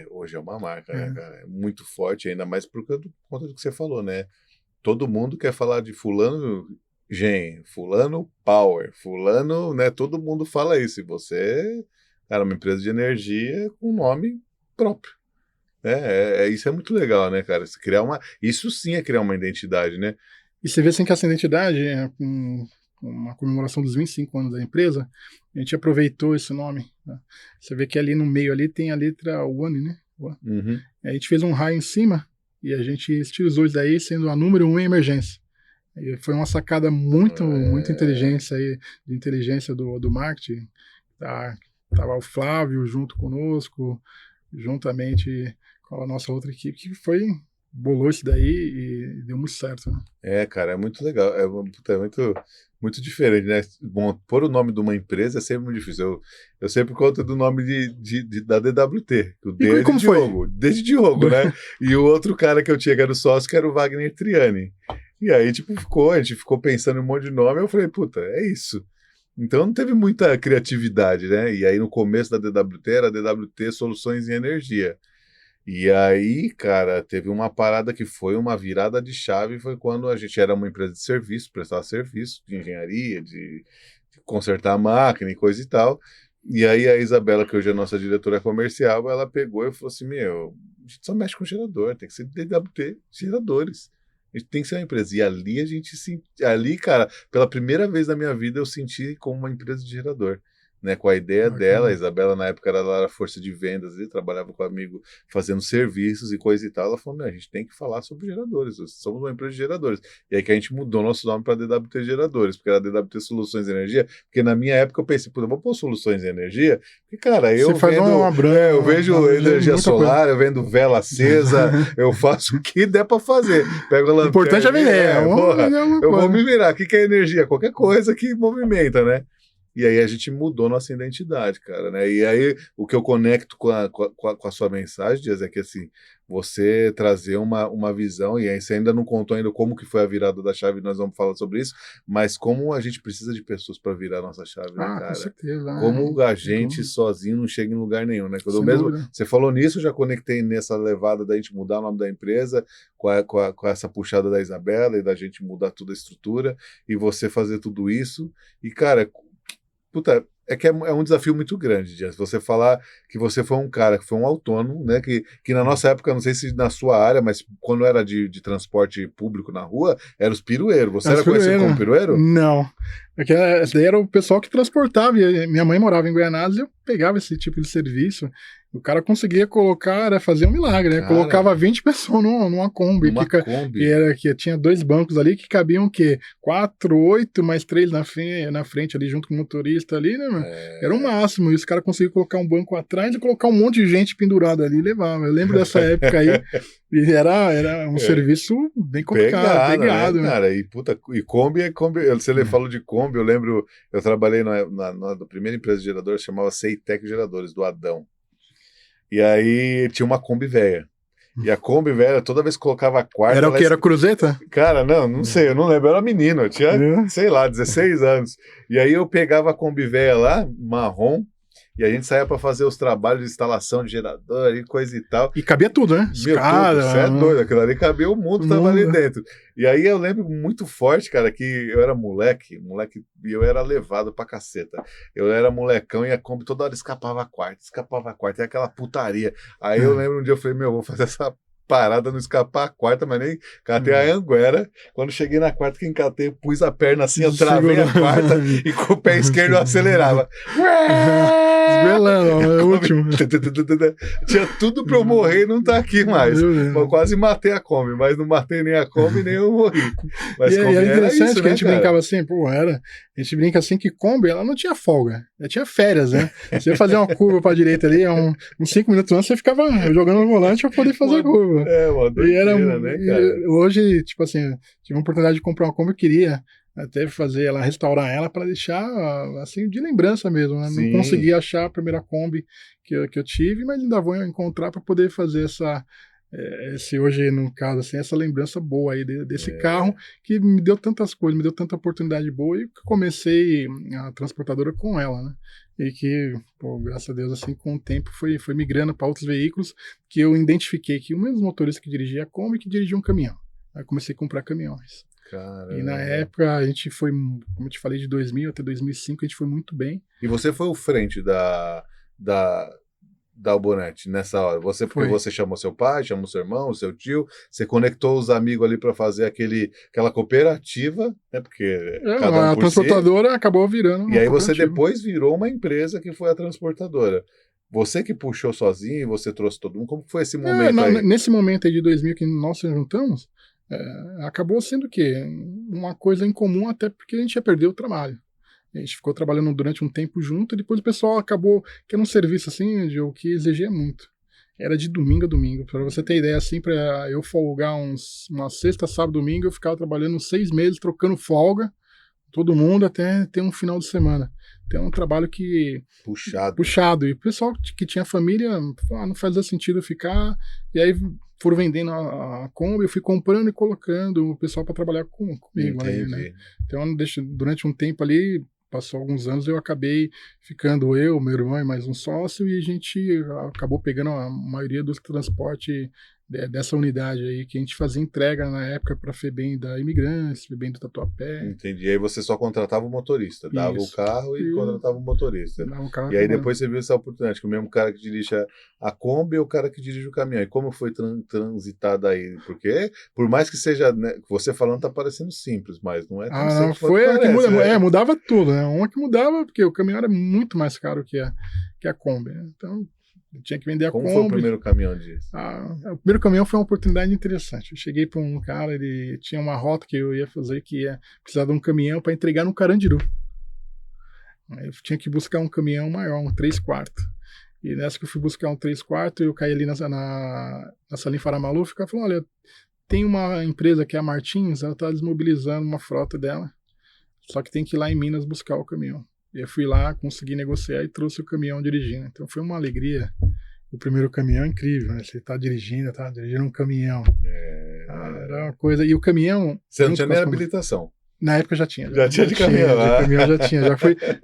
Hoje é uma marca, né, cara? É muito forte, ainda mais por conta do que você falou, né? Todo mundo quer falar de fulano fulano power, fulano, né? Todo mundo fala isso. E você, cara, uma empresa de energia com nome próprio. Isso é muito legal, né, cara? Isso sim é criar uma identidade, né? E você vê assim que essa identidade, com uma comemoração dos 25 anos da empresa, a gente aproveitou esse nome. Né? Você vê que ali no meio ali tem a letra One, né? Uhum. A gente fez um raio em cima e a gente estilizou isso daí sendo a número 1 em emergência. E foi uma sacada muito inteligência aí, de inteligência do marketing. Tava o Flávio junto conosco, juntamente com a nossa outra equipe, que bolou isso daí e deu muito certo. Né? Cara, é muito legal. É muito diferente, né? Bom, pôr o nome de uma empresa é sempre muito difícil. Eu sempre conto do nome da DWT. O D é de Diogo. D de Diogo, né? E o outro cara que eu tinha, que era o sócio, que era o Wagner Triani. E aí, a gente ficou pensando em um monte de nome, eu falei, puta, é isso. Então não teve muita criatividade, né? E aí no começo da DWT era DWT Soluções em Energia. E aí, cara, teve uma parada que foi uma virada de chave, foi quando a gente era uma empresa de serviço, prestava serviço de engenharia, de consertar a máquina e coisa e tal. E aí a Isabela, que hoje é nossa diretora comercial, ela pegou e falou assim, a gente só mexe com gerador, tem que ser DWT geradores. A gente tem que ser uma empresa. E ali, cara, pela primeira vez na minha vida eu senti como uma empresa de gerador. Né, com a ideia dela, a Isabela na época ela era força de vendas, trabalhava comigo fazendo serviços e coisa e tal, ela falou, a gente tem que falar sobre geradores, somos uma empresa de geradores, e aí que a gente mudou nosso nome para DWT Geradores, porque era DWT Soluções de Energia, porque na minha época eu pensei, vou pôr Soluções de Energia, porque cara, eu vejo energia solar, eu vendo vela acesa, eu faço o que der para fazer, pego a lanterna, o importante é vender, eu vou me virar, o que é energia? Qualquer coisa que movimenta, né? E aí a gente mudou nossa identidade, cara, né? E aí o que eu conecto com a sua mensagem, Dias, é que assim, você trazer uma visão, e aí você ainda não contou ainda como que foi a virada da chave, nós vamos falar sobre isso, mas como a gente precisa de pessoas para virar a nossa chave, né, cara? Com certeza. Como a gente sozinho não chega em lugar nenhum, né? Quando você falou nisso, eu já conectei nessa levada da gente mudar o nome da empresa, com essa puxada da Isabela e da gente mudar toda a estrutura, e você fazer tudo isso, e cara, puta, é um desafio muito grande, Dias. Você falar que você foi um cara, que foi um autônomo, né? Que na nossa época, não sei se na sua área, mas quando era de transporte público na rua, era os pirueiros. Você era conhecido como pirueiro? Não. Esse daí era o pessoal que transportava. Minha mãe morava em Goianésia e eu pegava esse tipo de serviço. O cara conseguia colocar, fazer um milagre, né? Cara, colocava 20 pessoas numa Kombi. Que tinha 2 bancos ali que cabiam o quê? 4, 8, mais 3 na frente ali, junto com o motorista ali, né, mano? Era o máximo. E os caras conseguiam colocar um banco atrás e colocar um monte de gente pendurada ali e levava. Eu lembro dessa época aí. E era um serviço bem complicado, pegado, né, cara? E Kombi é Kombi. Você falou de Kombi, eu lembro, eu trabalhei na primeira empresa de gerador, chamava Ceitec Geradores, do Adão. E aí tinha uma Kombi velha. E a Kombi velha, toda vez que colocava a quarta... Era o que? Era cruzeta? Cara, não sei, eu não lembro, eu era menino, eu tinha, sei lá, 16 anos. E aí eu pegava a Kombi velha lá, marrom, e a gente saía para fazer os trabalhos de instalação de gerador e coisa e tal. E cabia tudo, né? Meu, tudo, você é doido, aquilo ali cabia o mundo, tava ali dentro. E aí eu lembro muito forte, cara, que eu era moleque, e eu era levado pra caceta. Eu era molecão e a Kombi toda hora escapava a quarta, e aquela putaria. Aí eu lembro um dia, eu falei, meu, vou fazer essa parada, não escapar a quarta, mas nem catei a Anguera. Quando cheguei na quarta, que encatei, pus a perna assim, eu travei a quarta e com o pé esquerdo eu acelerava. Esguelando, é o último. Tinha tudo pra eu morrer e não tá aqui mais. Eu quase matei a Kombi, mas não matei nem a Kombi, nem eu morri. Mas e era interessante isso, que a gente cara? brincava assim, a gente brinca assim que Kombi, ela não tinha folga, ela tinha férias, né? Você ia fazer uma curva pra direita ali, uns 5 minutos antes, você ficava jogando no volante pra poder fazer a curva. Uma doideira, né, cara? Hoje, tipo assim, tive a oportunidade de comprar uma Kombi, eu queria até fazer ela, restaurar ela para deixar, assim, de lembrança mesmo, né? Não consegui achar a primeira Kombi que eu tive, mas ainda vou encontrar para poder fazer esse hoje, no caso, assim, essa lembrança boa aí desse carro que me deu tantas coisas, me deu tanta oportunidade boa e comecei a transportadora com ela, né? E que, pô, graças a Deus, assim, com o tempo foi migrando para outros veículos que eu identifiquei que o mesmo motorista que dirigia a Kombi que dirigia um caminhão. Aí comecei a comprar caminhões. Caramba. E na época a gente foi, como eu te falei, de 2000 até 2005, a gente foi muito bem. E você foi o frente da Albonete nessa hora? Porque você chamou seu pai, chamou seu irmão, seu tio, você conectou os amigos ali para fazer aquela cooperativa, né? Porque cada um a por transportadora si. acabou virando. E aí você depois virou uma empresa que foi a transportadora. Você que puxou sozinho, você trouxe todo mundo. Como foi esse momento aí? Nesse momento aí de 2000 que nós nos juntamos, acabou sendo o quê? Uma coisa em comum, até porque a gente ia perder o trabalho. A gente ficou trabalhando durante um tempo junto, e depois o pessoal acabou querendo um serviço assim, o que exigia muito. Era de domingo a domingo. Para você ter ideia, assim, para eu folgar uma sexta, sábado, domingo, eu ficava trabalhando 6 meses, trocando folga, todo mundo, até ter um final de semana. Então é um trabalho que... Puxado. E o pessoal que tinha família, não fazia sentido ficar. E aí foram vendendo a Kombi, eu fui comprando e colocando o pessoal para trabalhar comigo. Ali, né? Então durante um tempo ali, passou alguns anos, eu acabei ficando eu, meu irmão e mais um sócio, e a gente acabou pegando a maioria do transporte dessa unidade aí, que a gente fazia entrega na época para a FEBEM da Imigrantes, FEBEM do Tatuapé. Entendi. Aí você só contratava o motorista, dava o carro e contratava o motorista. E aí depois você viu essa oportunidade, que o mesmo cara que dirige a Kombi é o cara que dirige o caminhão. E como foi transitada aí? Porque, por mais que seja, né, você falando tá parecendo simples, mas não é tão simples quanto parece, né? Mudava tudo, né? Uma que mudava, porque o caminhão era muito mais caro que a Kombi, né? Então, eu tinha que vender a Kombi. Como foi o primeiro caminhão disso? O primeiro caminhão foi uma oportunidade interessante. Eu cheguei para um cara, ele tinha uma rota que eu ia fazer, que ia precisar de um caminhão para entregar no Carandiru. Aí eu tinha que buscar um caminhão maior, um 3/4. E nessa que eu fui buscar um 3/4, eu caí ali na Salim Faramaluf, o cara falou, olha, tem uma empresa que é a Martins, ela está desmobilizando uma frota dela, só que tem que ir lá em Minas buscar o caminhão. E eu fui lá, consegui negociar e trouxe o caminhão dirigindo. Então foi uma alegria. O primeiro caminhão é incrível, né? Você tá dirigindo um caminhão. Era uma coisa. E o caminhão... Você não tinha nem habilitação? Na época já tinha. Já tinha de caminhão. De caminhão já tinha.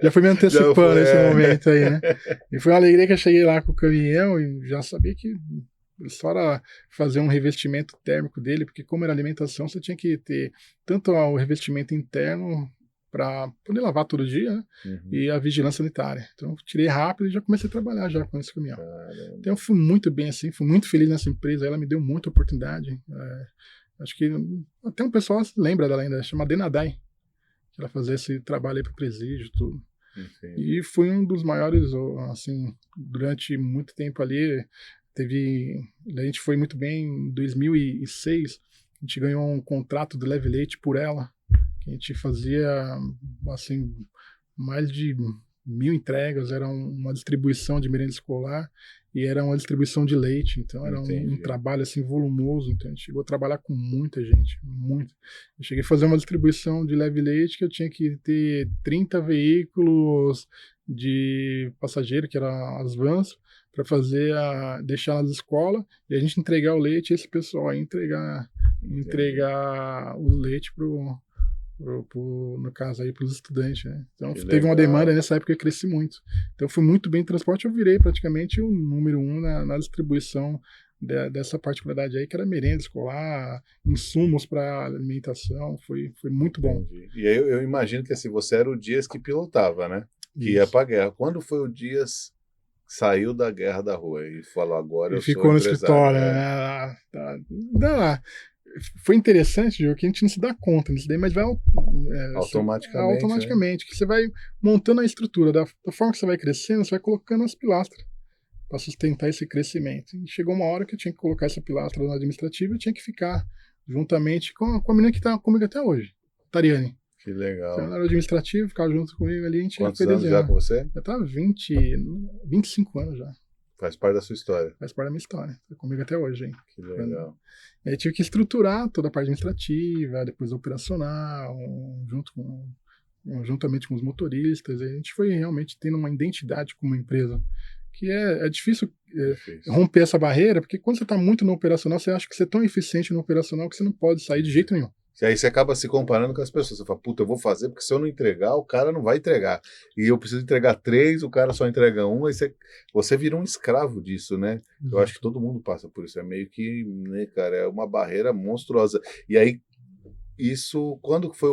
Já fui me antecipando nesse momento aí, né? E foi uma alegria que eu cheguei lá com o caminhão e já sabia que só era fazer um revestimento térmico dele, porque como era alimentação, você tinha que ter tanto o revestimento interno para poder lavar todo dia, né? E a vigilância sanitária. Então, tirei rápido e já comecei a trabalhar já com esse caminhão. Caramba. Então, eu fui muito bem assim, fui muito feliz nessa empresa, ela me deu muita oportunidade. Acho que até um pessoal lembra dela ainda, chama Denadai, que ela fazia esse trabalho aí para o presídio, tudo. Entendi. E fui um dos maiores, assim, durante muito tempo ali, a gente foi muito bem em 2006, a gente ganhou um contrato do Leve Leite por ela, que a gente fazia, assim, mais de 1000 entregas, era uma distribuição de merenda escolar e era uma distribuição de leite, então era um trabalho, assim, volumoso, então a gente chegou a trabalhar com muita gente, muito. Eu cheguei a fazer uma distribuição de Leve Leite que eu tinha que ter 30 veículos de passageiro, que eram as vans, para deixar nas escolas e a gente entregar o leite e esse pessoal aí entregar o leite no caso aí, para os estudantes, né? Então, Que teve uma legal. demanda nessa época, eu cresci muito. Então, fui muito bem em transporte, eu virei praticamente o número 1 na distribuição dessa particularidade aí, que era merenda escolar, insumos para alimentação, foi muito bom. Entendi. E aí eu imagino que assim, você era o Dias que pilotava, né? Que ia Isso. pra guerra. Quando foi o Dias que saiu da guerra da rua e falou, agora E eu sou ficou no empresário? escritório, né? Foi interessante, Diogo, que a gente não se dá conta disso daí, mas vai Automaticamente, né? automaticamente, que você vai montando a estrutura, da forma que você vai crescendo, você vai colocando as pilastras para sustentar esse crescimento. E chegou uma hora que eu tinha que colocar essa pilastra no administrativo e eu tinha que ficar juntamente com a menina que está comigo até hoje, Tariane. Que Então, legal. ela era administrativo, ficava junto comigo ali, a gente Quantos foi anos já desenhando. com você? Já tá 25 anos já. Faz parte da sua história. Faz parte da minha história. Tá comigo até hoje, hein? Que legal. E aí tive que estruturar toda a parte administrativa, depois operacional, juntamente com os motoristas. E a gente foi realmente tendo uma identidade como empresa, que é difícil Difícil. romper essa barreira, porque quando você está muito no operacional, você acha que você é tão eficiente no operacional que você não pode sair de jeito nenhum. E aí você acaba se comparando com as pessoas. Você fala, puta, eu vou fazer, porque se eu não entregar, o cara não vai entregar. E eu preciso entregar 3, o cara só entrega 1, aí você vira um escravo disso, né? Eu acho que todo mundo passa por isso. É meio que, né, cara, é uma barreira monstruosa. E aí, isso, quando que foi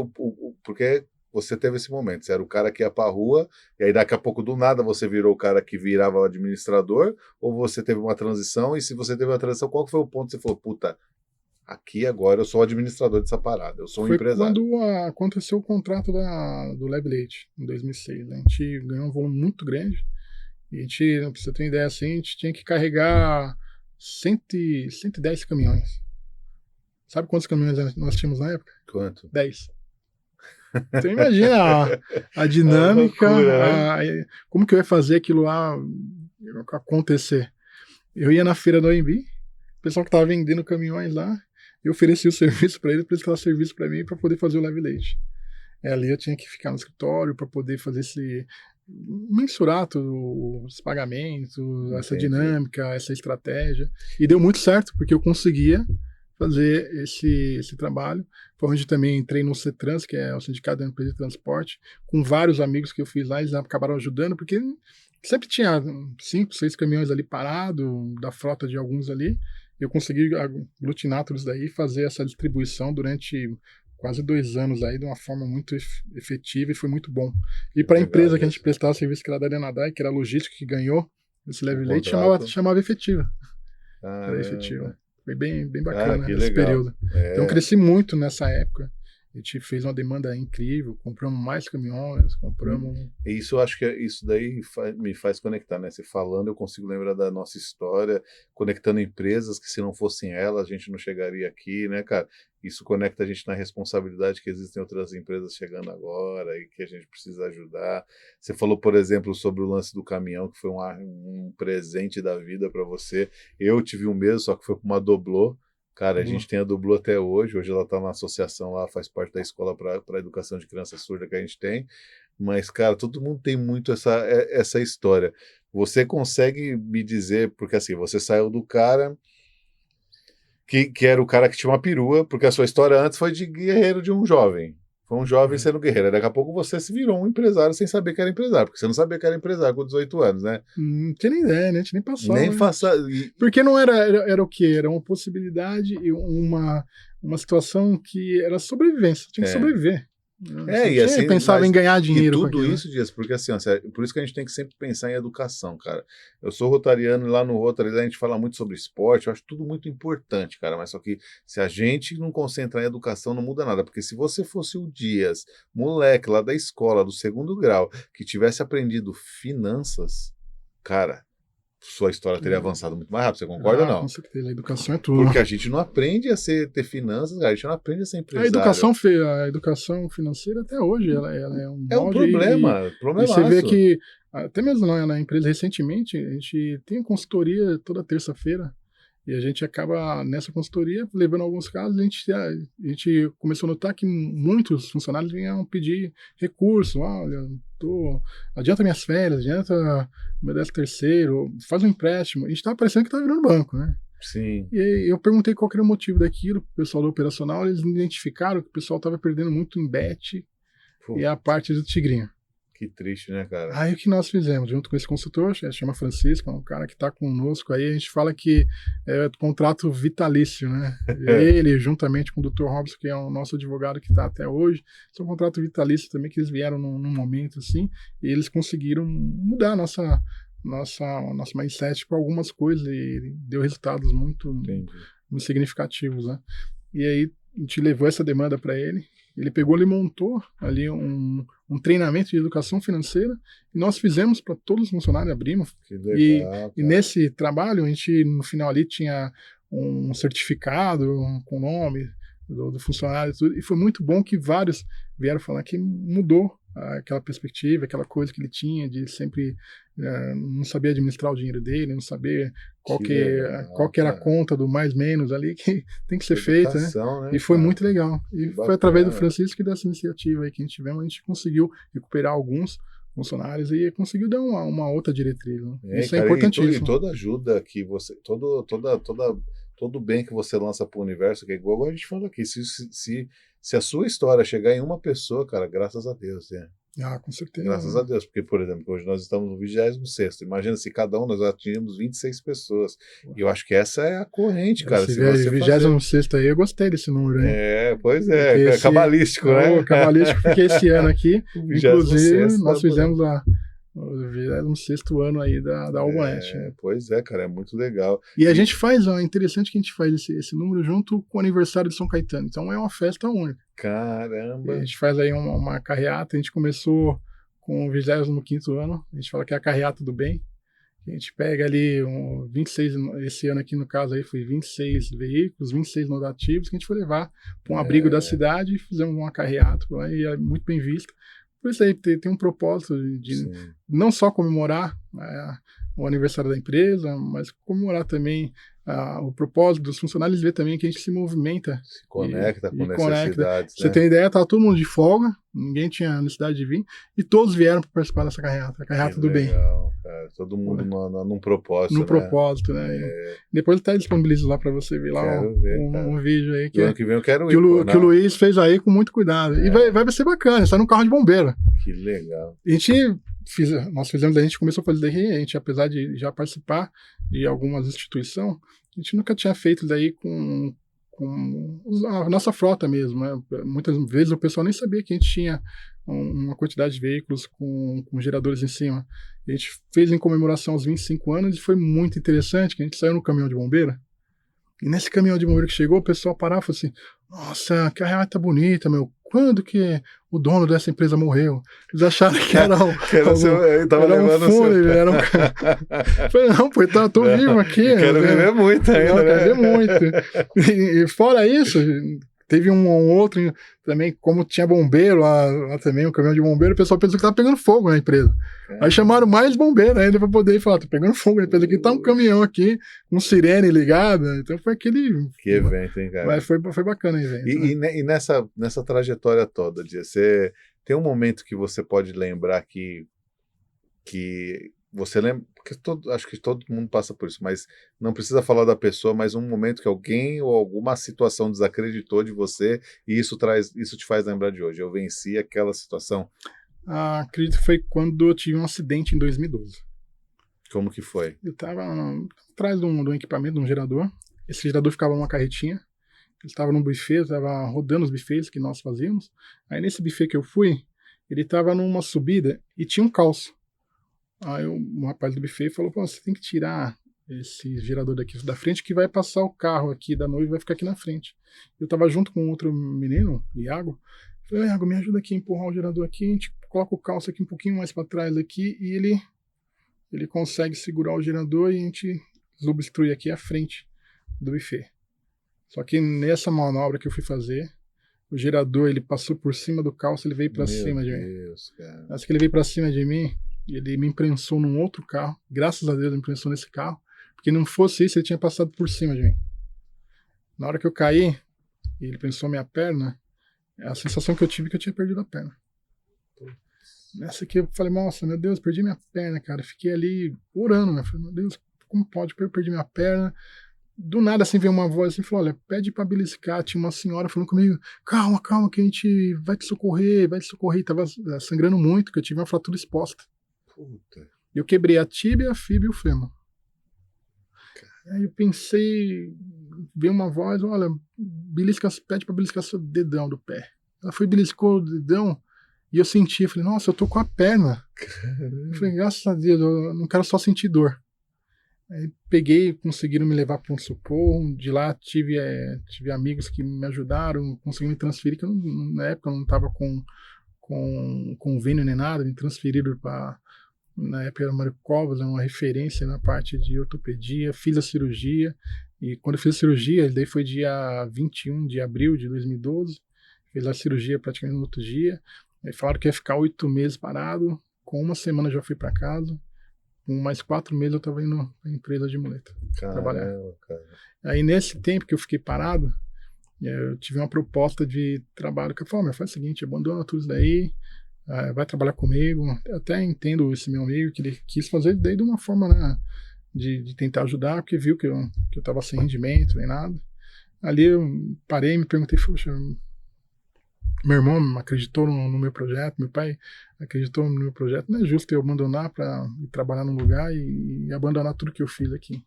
porque você teve esse momento, você era o cara que ia pra rua, e aí daqui a pouco, do nada, você virou o cara que virava o administrador, ou você teve uma transição, e se você teve uma transição, qual que foi o ponto que você falou, puta, aqui agora eu sou o administrador dessa parada, eu sou um Foi empresário. quando aconteceu o contrato do Lab Leite, em 2006. A gente ganhou um volume muito grande. E a gente, pra você ter uma ideia assim, a gente tinha que carregar 110 caminhões. Sabe quantos caminhões nós tínhamos na época? Quanto? 10. Então imagina a dinâmica, É loucura, como que eu ia fazer aquilo lá acontecer. Eu ia na feira do AMB, o pessoal que estava vendendo caminhões lá, eu oferecia o serviço para eles prestavam serviço para mim para poder fazer o Leve Leite. Ali eu tinha que ficar no escritório para poder fazer mensurar os pagamentos, essa dinâmica, essa estratégia. E deu muito certo, porque eu conseguia fazer esse trabalho. Foi onde também entrei no CETRANS, que é o Sindicato da Empresa de Transporte, com vários amigos que eu fiz lá, eles acabaram ajudando, porque sempre tinha 5, 6 caminhões ali parados, da frota de alguns ali. Eu consegui aglutinar tudo isso daí e fazer essa distribuição durante quase 2 anos aí de uma forma muito efetiva e foi muito bom. E para a empresa que a gente prestava serviço, que era da Arenadai, que era a logística que ganhou esse Leve Leite, chamava efetiva. Era efetiva. Foi bem bacana esse período. Então cresci muito nessa época. A gente fez uma demanda incrível, compramos mais caminhões, Isso, eu acho que isso daí me faz conectar, né? Você falando, eu consigo lembrar da nossa história, conectando empresas que se não fossem elas, a gente não chegaria aqui, né, cara? Isso conecta a gente na responsabilidade que existem outras empresas chegando agora e que a gente precisa ajudar. Você falou, por exemplo, sobre o lance do caminhão, que foi um presente da vida para você. Eu tive o mesmo, só que foi com uma Doblô. Cara, a gente tem a Doblô até hoje ela está na associação lá, faz parte da escola para a educação de criança surda que a gente tem, mas, cara, todo mundo tem muito essa história. Você consegue me dizer, porque assim, você saiu do cara que era o cara que tinha uma perua, porque a sua história antes foi de guerreiro de um jovem. Foi um jovem sendo guerreiro. Daqui a pouco você se virou um empresário sem saber que era empresário, porque você não sabia que era empresário com 18 anos, né? Não tinha nem ideia, né? A gente nem passou. Nem faça. Porque não era o quê? Era uma possibilidade e uma situação que era sobrevivência. Tinha que sobreviver. E assim, pensava em ganhar dinheiro. E tudo isso, Dias, porque assim, ó, por isso que a gente tem que sempre pensar em educação, cara. Eu sou rotariano e lá no Rotary a gente fala muito sobre esporte, eu acho tudo muito importante, cara, mas só que se a gente não concentrar em educação não muda nada, porque se você fosse o Dias, moleque lá da escola, do 2º grau, que tivesse aprendido finanças, cara, sua história teria avançado muito mais rápido, você concorda ou não? Com certeza, a educação é tudo. Porque a gente não aprende a ter finanças, cara, a gente não aprende a ser empresário. A educação financeira até hoje, ela é um problema. E você vê que, até mesmo na empresa recentemente, a gente tem consultoria toda terça-feira, e a gente acaba, nessa consultoria, levando alguns casos, a gente começou a notar que muitos funcionários vinham pedir recurso, olha, adianta minhas férias, adianta meu 13º, faz um empréstimo. A gente estava parecendo que estava virando banco, né? Sim. E eu perguntei qual que era o motivo daquilo pro pessoal do operacional, eles identificaram que o pessoal estava perdendo muito em bet Pô, e a parte do tigrinho. que triste, né, cara? Aí o que nós fizemos, junto com esse consultor, chama Francisco, é um cara que está conosco aí, a gente fala que é contrato vitalício, né? Ele, juntamente com o Dr. Robson, que é o nosso advogado que está até hoje, é um contrato vitalício também, que eles vieram num momento assim, e eles conseguiram mudar nosso mindset para algumas coisas e deu resultados muito, muito significativos, né? E aí a gente levou essa demanda para ele. Ele pegou e montou ali um treinamento de educação financeira e nós fizemos para todos os funcionários, abrimos. Que legal, e nesse trabalho, a gente no final ali tinha um certificado com o nome do funcionário e tudo, e foi muito bom que vários vieram falar que mudou aquela perspectiva, aquela coisa que ele tinha de sempre não saber administrar o dinheiro dele, não saber qual que era a conta do mais menos ali, que tem que ser feita, né? E foi muito legal. E foi através do Francisco e dessa iniciativa aí que a gente tivemos, a gente conseguiu recuperar alguns funcionários e conseguiu dar uma outra diretriz. Né? Isso é importantíssimo. E toda ajuda que você, todo bem que você lança para o universo, que é igual a gente falou aqui, se a sua história chegar em uma pessoa, cara, graças a Deus, né? Com certeza. Graças a Deus, porque, por exemplo, hoje nós estamos no 26º. Imagina se cada um nós atingimos 26 pessoas. E eu acho que essa é a corrente, cara. Se você 26º aí, eu gostei desse número, hein? Pois é, cabalístico, né? Cabalístico, porque esse ano aqui, inclusive, nós fizemos o 26º ano aí da Algonet. Né? Pois é, cara, é muito legal. E a gente faz, é interessante que a gente faz esse número junto com o aniversário de São Caetano. Então é uma festa única. Caramba! E a gente faz aí uma carreata, a gente começou com o 25º ano, a gente fala que é a carreata do bem. A gente pega ali 26, esse ano aqui no caso aí foi 26 veículos, 26 modativos, que a gente foi levar para um abrigo da cidade e fizemos uma carreata, e é muito bem visto. Por isso aí tem um propósito de não só comemorar o aniversário da empresa, mas comemorar também o propósito dos funcionários, ver também que a gente se movimenta. Se conecta com necessidades. Você tem ideia, estava todo mundo de folga, ninguém tinha necessidade de vir, e todos vieram para participar dessa carreata, a carreata do bem. Cara, todo mundo num propósito. Num propósito, né? Depois até disponibilizo lá para você ver lá um vídeo aí. Que ano que vem eu quero ir. Que o Luiz fez aí com muito cuidado. E vai ser bacana, está num carro de bombeiro. Que legal. Nós a gente começou a fazer daí, a gente, apesar de já participar de algumas instituições, a gente nunca tinha feito daí com a nossa frota mesmo. Né? Muitas vezes o pessoal nem sabia que a gente tinha uma quantidade de veículos com geradores em cima. A gente fez em comemoração aos 25 anos e foi muito interessante que a gente saiu no caminhão de bombeiro. E nesse caminhão de bombeiro que chegou, o pessoal parava e falou assim: nossa, que carreata bonita, meu. Quando que o dono dessa empresa morreu? Eles acharam que era um fúnebre, era um... Falei, não, pô, tô vivo aqui. Quero viver muito ainda, né? Quero viver muito. E fora isso, teve um outro também, como tinha bombeiro lá também, um caminhão de bombeiro, o pessoal pensou que tava pegando fogo na empresa. Aí chamaram mais bombeiro ainda para poder falar, tá pegando fogo na empresa aqui, tá um caminhão aqui, com sirene ligada. Então foi aquele... Que evento, hein, cara? Mas foi bacana o evento. E nessa trajetória toda, Dia, você tem um momento que você pode lembrar que você lembra, porque acho que todo mundo passa por isso, mas não precisa falar da pessoa, mas um momento que alguém ou alguma situação desacreditou de você e isso te faz lembrar de hoje. Eu venci aquela situação. Acredito que foi quando eu tive um acidente em 2012. Como que foi? Eu estava atrás de um equipamento, de um gerador. Esse gerador ficava numa carretinha. Ele estava num buffet, eu estava rodando os buffets que nós fazíamos. Aí nesse buffet que eu fui, ele estava numa subida e tinha um calço. Aí o rapaz do buffet falou: pô, você tem que tirar esse gerador daqui da frente que vai passar o carro aqui da noiva e vai ficar aqui na frente. Eu estava junto com outro menino, Iago. Falei: Iago, me ajuda aqui a empurrar o gerador aqui, a gente coloca o calço aqui um pouquinho mais para trás aqui e ele consegue segurar o gerador e a gente desobstrui aqui a frente do buffet. Só que nessa manobra que eu fui fazer, o gerador ele passou por cima do calço, ele veio para cima de mim. Cara. Acho que ele veio para cima de mim, ele me imprensou num outro carro. Graças a Deus ele me imprensou nesse carro, porque não fosse isso ele tinha passado por cima de mim. Na hora que eu caí, e ele prensou minha perna, a sensação que eu tive é que eu tinha perdido a perna. Nessa aqui eu falei: nossa, meu Deus, perdi minha perna, cara. Fiquei ali orando, né? Falei: meu Deus, como pode? Eu perdi minha perna. do nada, assim, veio uma voz assim, falou, olha, pede pra beliscar. Tinha uma senhora falando comigo, calma, que a gente vai te socorrer. E tava sangrando muito, que eu tive uma fratura exposta. Puta. Eu quebrei a tíbia, a fíbula e o fêmur. Aí eu pensei, veio uma voz, olha, pede pra beliscar seu dedão do pé. Ela foi beliscou o dedão e eu senti, falei, nossa, eu tô com a perna. Eu falei, graças a Deus, eu não quero só sentir dor. Aí peguei, conseguiram me levar para um socorro. De lá tive amigos que me ajudaram, conseguiram me transferir, que na época eu não estava com convênio nem nada, me transferiram para. Na época era Mário Covas, uma referência na parte de ortopedia, fiz a cirurgia, e quando eu fiz a cirurgia, daí foi dia 21 de abril de 2012, fiz a cirurgia praticamente no outro dia, aí falaram que ia ficar 8 meses parado, com uma semana eu já fui para casa, com mais 4 meses eu estava indo na empresa de muleta trabalhar. Cara. Aí nesse tempo que eu fiquei parado, eu tive uma proposta de trabalho, que eu falei, faz o seguinte, abandona tudo isso daí, vai trabalhar comigo. Eu até entendo esse meu amigo, que ele quis fazer daí de uma forma, né, de tentar ajudar, porque viu que eu estava sem rendimento nem nada. Ali eu parei e me perguntei, poxa, meu irmão acreditou no meu projeto, meu pai acreditou no meu projeto, não é justo eu abandonar para ir trabalhar num lugar e abandonar tudo que eu fiz aqui.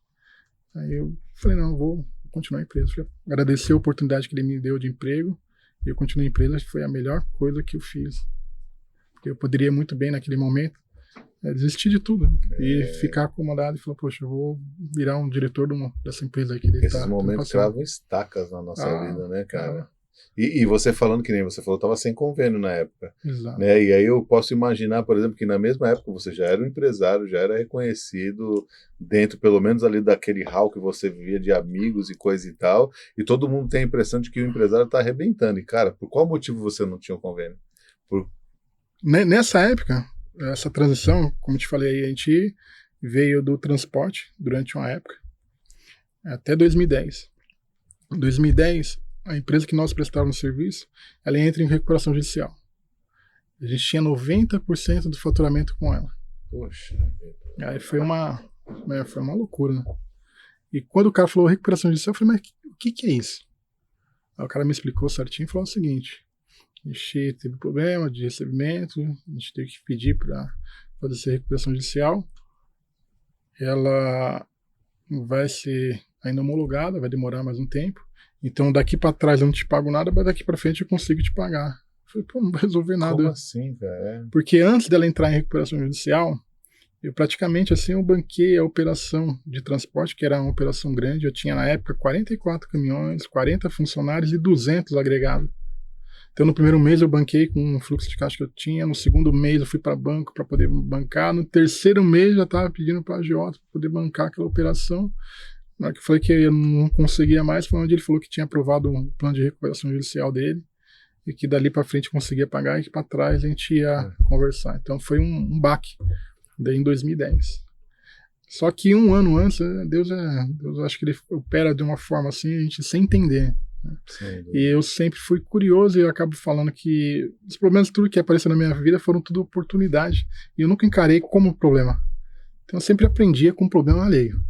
Aí eu falei, não, eu vou continuar a empresa. Agradecer a oportunidade que ele me deu de emprego, e eu continuei a empresa, foi a melhor coisa que eu fiz. Porque eu poderia muito bem naquele momento desistir de tudo, né? E ficar acomodado e falar, poxa, eu vou virar um diretor dessa empresa aí que ele Esses momentos cravam estacas na nossa vida, né, cara? E você falando, que nem você falou, estava sem convênio na época. Exato. Né? E aí eu posso imaginar, por exemplo, que na mesma época você já era um empresário, já era reconhecido dentro, pelo menos ali daquele hall que você vivia de amigos e coisa e tal, e todo mundo tem a impressão de que o empresário está arrebentando. E, cara, por qual motivo você não tinha um convênio? Nessa época, essa transição, como eu te falei, a gente veio do transporte durante uma época, até 2010. Em 2010, a empresa que nós prestávamos serviço, ela entra em recuperação judicial. A gente tinha 90% do faturamento com ela. Poxa. Aí foi uma loucura, né? E quando o cara falou recuperação judicial, eu falei, mas o que é isso? Aí o cara me explicou certinho e falou o seguinte, a gente teve problema de recebimento, a gente teve que pedir para fazer essa recuperação judicial. Ela vai ser ainda homologada, vai demorar mais um tempo. Então daqui para trás eu não te pago nada, mas daqui para frente eu consigo te pagar. Eu falei, pô, não vai resolver nada. Como assim, velho? Porque antes dela entrar em recuperação judicial, eu praticamente assim eu banquei a operação de transporte, que era uma operação grande. Eu tinha na época 44 caminhões, 40 funcionários e 200 agregados. Então no primeiro mês eu banquei com o fluxo de caixa que eu tinha, no segundo mês eu fui para banco para poder bancar, no terceiro mês já estava pedindo para a agiota para poder bancar aquela operação. Na hora que eu falei que eu não conseguia mais, foi onde ele falou que tinha aprovado um plano de recuperação judicial dele e que dali para frente conseguia pagar e que para trás a gente ia conversar. Então foi um baque, daí em 2010. Só que um ano antes, Deus acho que ele opera de uma forma assim, a gente sem entender. Né? E eu sempre fui curioso e eu acabo falando que os problemas, tudo que apareceu na minha vida foram tudo oportunidade. E eu nunca encarei como problema. Então eu sempre aprendia com problema alheio.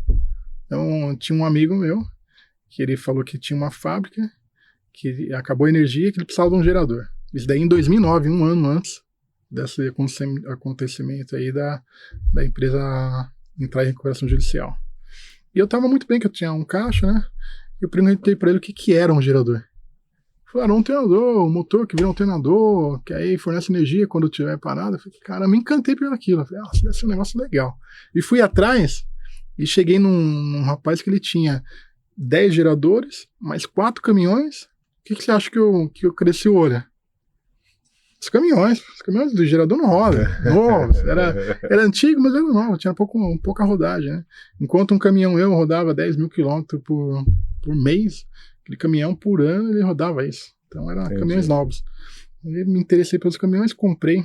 Então, tinha um amigo meu, que ele falou que tinha uma fábrica, que acabou a energia, que ele precisava de um gerador. Isso daí em 2009, um ano antes desse acontecimento aí da empresa entrar em recuperação judicial. E eu estava muito bem, que eu tinha um caixa, né? Eu perguntei para ele o que era um gerador. Ele falou, era um alternador, um motor que vira um alternador, que aí fornece energia quando estiver parado. Eu falei, cara, eu me encantei por aquilo. Eu falei, deve ser um negócio legal. E fui atrás... E cheguei num rapaz que ele tinha 10 geradores, mais 4 caminhões. O que você acha que eu cresci o olho? Os caminhões do gerador não roda. Novo, era antigo, mas era novo, tinha pouca rodagem. Né? Enquanto um caminhão rodava 10 mil quilômetros por mês, aquele caminhão por ano ele rodava isso. Então eram caminhões novos. Eu me interessei pelos caminhões, comprei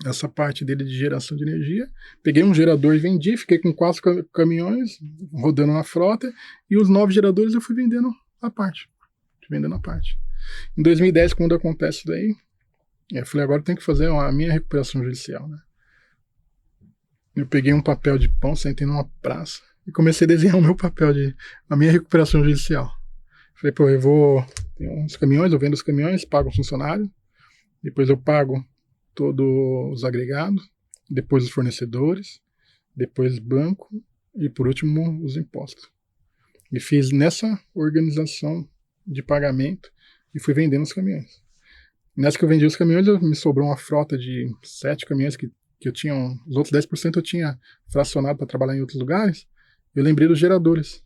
essa parte dele de geração de energia, peguei um gerador e vendi, fiquei com 4 caminhões rodando na frota, e os 9 geradores eu fui vendendo a parte. Em 2010, quando acontece isso daí, eu falei, agora eu tenho que fazer a minha recuperação judicial, né? Eu peguei um papel de pão, sentei numa praça, e comecei a desenhar o meu papel, a minha recuperação judicial. Falei, pô, tem uns caminhões, eu vendo os caminhões, pago os funcionários, depois eu pago todos os agregados, depois os fornecedores, depois banco e, por último, os impostos. E fiz nessa organização de pagamento e fui vendendo os caminhões. Nessa que eu vendi os caminhões, me sobrou uma frota de 7 caminhões que eu tinha, os outros 10% eu tinha fracionado para trabalhar em outros lugares. Eu lembrei dos geradores.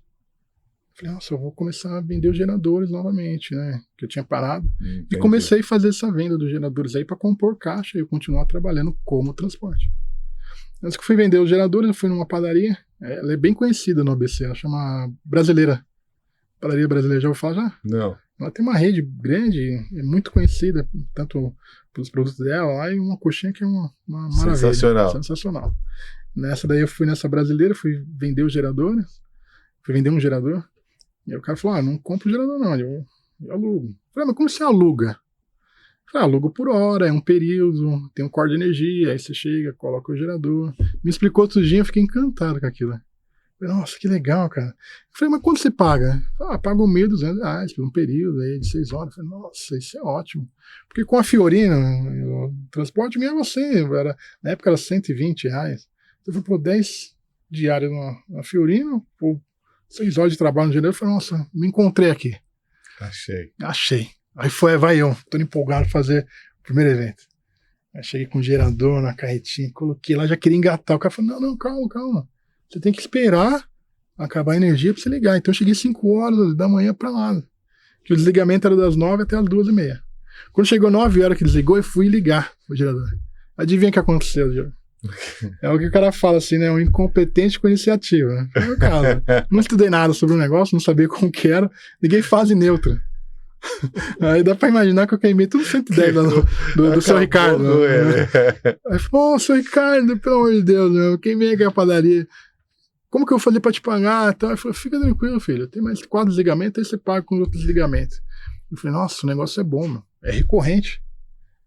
Falei, nossa, eu vou começar a vender os geradores novamente, né? Que eu tinha parado. Entendi. E comecei a fazer essa venda dos geradores aí para compor caixa e eu continuar trabalhando como transporte. Antes que eu fui vender os geradores, eu fui numa padaria. Ela é bem conhecida no ABC, ela chama Brasileira. Padaria Brasileira, já ouviu falar já? Não. Ela tem uma rede grande, é muito conhecida, tanto pelos produtos dela lá, e uma coxinha que é uma maravilha. Sensacional. Sensacional. Nessa daí eu fui nessa Brasileira, fui vender os geradores, fui vender um gerador, e aí o cara falou, não compro o gerador não, eu alugo. Falei, mas como você aluga? Falei, alugo por hora, é um período, tem um corte de energia, aí você chega, coloca o gerador. Me explicou outro dia, eu fiquei encantado com aquilo. Falei, nossa, que legal, cara. Eu falei, mas quanto você paga? Pago R$1.200 por um período aí de 6 horas. Eu falei, nossa, isso é ótimo. Porque com a Fiorina, o transporte ganhava você, na época era R$120. Eu falei, pô, 10 diárias na Fiorina, pô, 6 horas de trabalho no gerador. Eu falei, nossa, me encontrei aqui. Achei. Aí vai eu, tô empolgado pra fazer o primeiro evento. Aí cheguei com o gerador na carretinha, coloquei lá, já queria engatar. O cara falou, não, calma. Você tem que esperar acabar a energia pra você ligar. Então eu cheguei 5 horas da manhã pra lá. Que o desligamento era das 9 até as 2h30. Quando chegou 9 horas que desligou, eu fui ligar o gerador. Adivinha o que aconteceu, Diogo? É o que o cara fala assim, né? Um incompetente com iniciativa. Né? Foi o caso. Não estudei nada sobre o negócio, não sabia como que era. Liguei fase neutra. Aí dá pra imaginar que eu queimei tudo 110 lá do seu Ricardo. Aí falou, seu Ricardo, pelo amor de Deus, eu queimei aqui a padaria. Como que eu vou fazer pra te pagar? Então, eu falei, fica tranquilo, filho. Tem mais 4 desligamentos, aí você paga com os outros desligamentos. Eu falei, nossa, o negócio é bom, mano. É recorrente.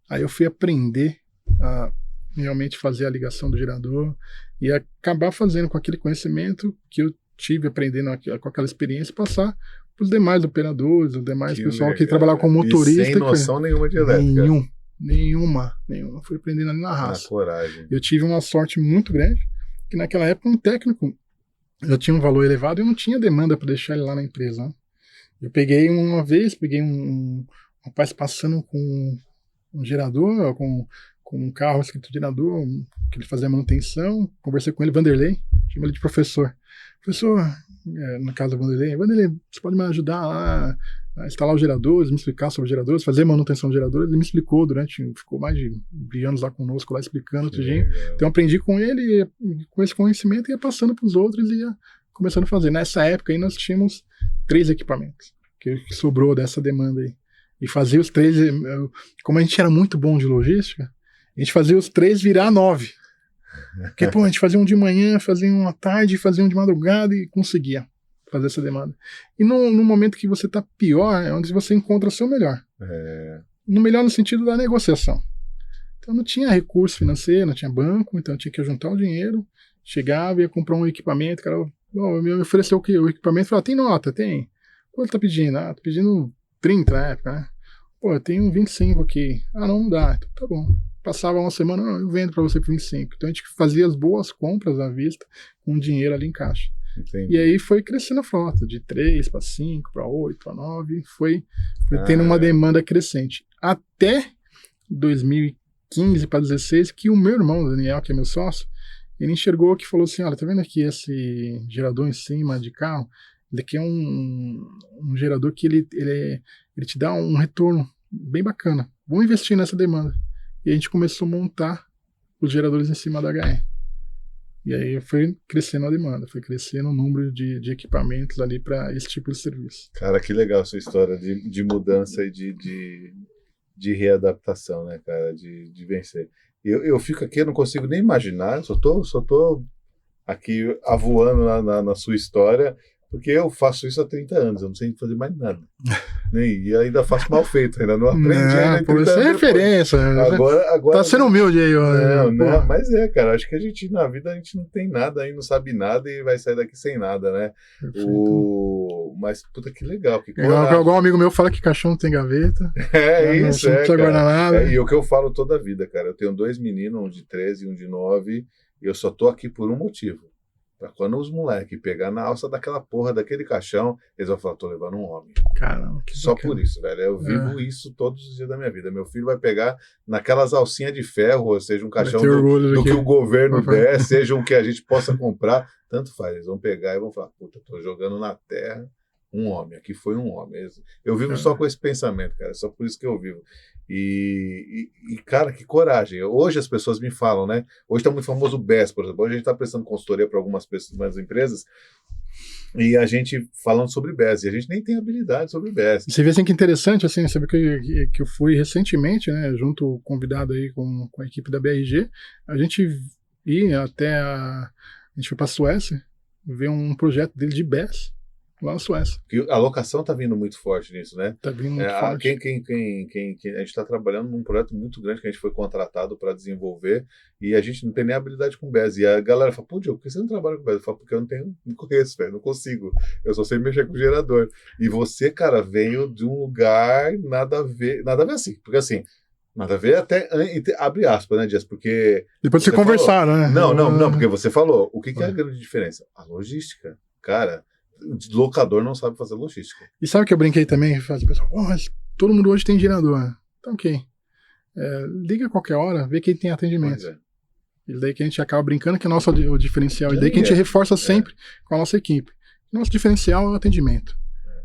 Aí eu fui aprender a realmente fazer a ligação do gerador e acabar fazendo com aquele conhecimento que eu tive aprendendo com aquela experiência e passar para os demais operadores, os demais pessoal que trabalhava com motorista. E sem noção nenhuma de elétrica. Nenhuma. Fui aprendendo ali na raça. Na coragem. Eu tive uma sorte muito grande, que naquela época um técnico já tinha um valor elevado e eu não tinha demanda para deixar ele lá na empresa. Né? Eu peguei um rapaz passando com um gerador, com um carro escrito gerador, que ele fazia manutenção, conversei com ele, Vanderlei, chamei ele de professor. Professor, na casa do Vanderlei, você pode me ajudar lá a instalar os geradores, me explicar sobre os geradores, fazer manutenção de geradores? Ele me explicou ficou mais de anos lá conosco, lá explicando tudinho. Então eu aprendi com ele, e com esse conhecimento ia passando para os outros e ia começando a fazer. Nessa época aí nós tínhamos 3 equipamentos, que sobrou dessa demanda aí. E fazia os 3, como a gente era muito bom de logística, a gente fazia os 3 virar 9. Porque, a gente fazia um de manhã, fazia um à tarde, fazia um de madrugada e conseguia fazer essa demanda. E no momento que você está pior, é onde você encontra o seu melhor. No melhor no sentido da negociação. Então não tinha recurso financeiro, não tinha banco, então tinha que juntar o dinheiro, chegava, ia comprar um equipamento, o cara me ofereceu o equipamento, falava, tem nota? Tem. Quanto tá pedindo? Tô pedindo 30 na época, né? Eu tenho 25 aqui. Não dá. Então tá bom. Passava uma semana, eu vendo para você por 25. Então a gente fazia as boas compras à vista com dinheiro ali em caixa. Entendi. E aí foi crescendo a frota, de 3 para 5, para 8, para 9, foi tendo uma demanda crescente. Até 2015 para 2016, que o meu irmão, Daniel, que é meu sócio, ele enxergou que falou assim, olha, tá vendo aqui esse gerador em cima de carro? Ele aqui é um gerador que ele te dá um retorno bem bacana. Vamos investir nessa demanda. E a gente começou a montar os geradores em cima da HE. E aí foi crescendo a demanda, foi crescendo o número de equipamentos ali para esse tipo de serviço. Cara, que legal a sua história de mudança e de readaptação, né, cara, de vencer. Eu fico aqui, eu não consigo nem imaginar, só tô aqui avoando na sua história, porque eu faço isso há 30 anos, eu não sei fazer mais nada. E ainda faço mal feito, ainda não aprendi. Ainda Pô, isso é referência. Agora, tá sendo humilde aí. Não, mas cara, acho que a gente, na vida, a gente não tem nada aí, não sabe nada e vai sair daqui sem nada, né? Mas, puta, que legal, que coragem. Igual um amigo meu fala que caixão não tem gaveta. Isso, não precisa guardar nada. E o que eu falo toda a vida, cara, eu tenho 2 meninos, um de 13 e um de 9, e eu só tô aqui por um motivo. Pra quando os moleques pegar na alça daquela porra, daquele caixão, eles vão falar, tô levando um homem. Caramba, que só bacana. por isso, velho. Eu vivo isso todos os dias da minha vida. Meu filho vai pegar naquelas alcinhas de ferro, ou seja, um caixão do que o governo der, seja um que a gente possa comprar, tanto faz. Eles vão pegar e vão falar, puta, tô jogando na terra um homem. Aqui foi um homem. Eu vivo só com esse pensamento, cara. É só por isso que eu vivo. E, cara, que coragem. Hoje as pessoas me falam, né? Hoje está muito famoso o BES, por exemplo. Hoje a gente está prestando consultoria para algumas empresas e a gente falando sobre BES. E a gente nem tem habilidade sobre BES. Você vê assim que interessante, assim, sabe que eu fui recentemente, né? Junto, convidado aí com a equipe da BRG. A gente ia até a gente foi para a Suécia ver um projeto dele de BES. Lá na Suécia. A locação está vindo muito forte nisso, né? Está vindo muito forte. A gente está trabalhando num projeto muito grande que a gente foi contratado para desenvolver e a gente não tem nem habilidade com BES. E a galera fala, pô, Diogo, por que você não trabalha com BES? Eu falo, porque eu não conheço, velho, não consigo. Eu só sei mexer com gerador. E você, cara, veio de um lugar nada a ver assim, porque assim, nada a ver até abre aspas, né, Jess? Porque... Depois você conversaram, né? Não, porque você falou. O que é a grande diferença? A logística. Cara... O locador não sabe fazer logística. E sabe o que eu brinquei também? O pessoal, mas todo mundo hoje tem gerador. Então, ok. Liga a qualquer hora, vê quem tem atendimento. E daí que a gente acaba brincando que é o diferencial. E daí que a gente reforça sempre com a nossa equipe. Nosso diferencial é o atendimento.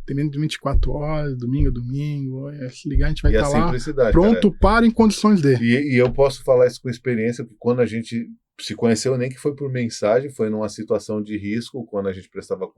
Atendimento de 24 horas, domingo a domingo. Se ligar, a gente vai estar lá pronto para em condições dele. E eu posso falar isso com experiência, porque quando a gente se conheceu, nem que foi por mensagem, foi numa situação de risco, quando a gente prestava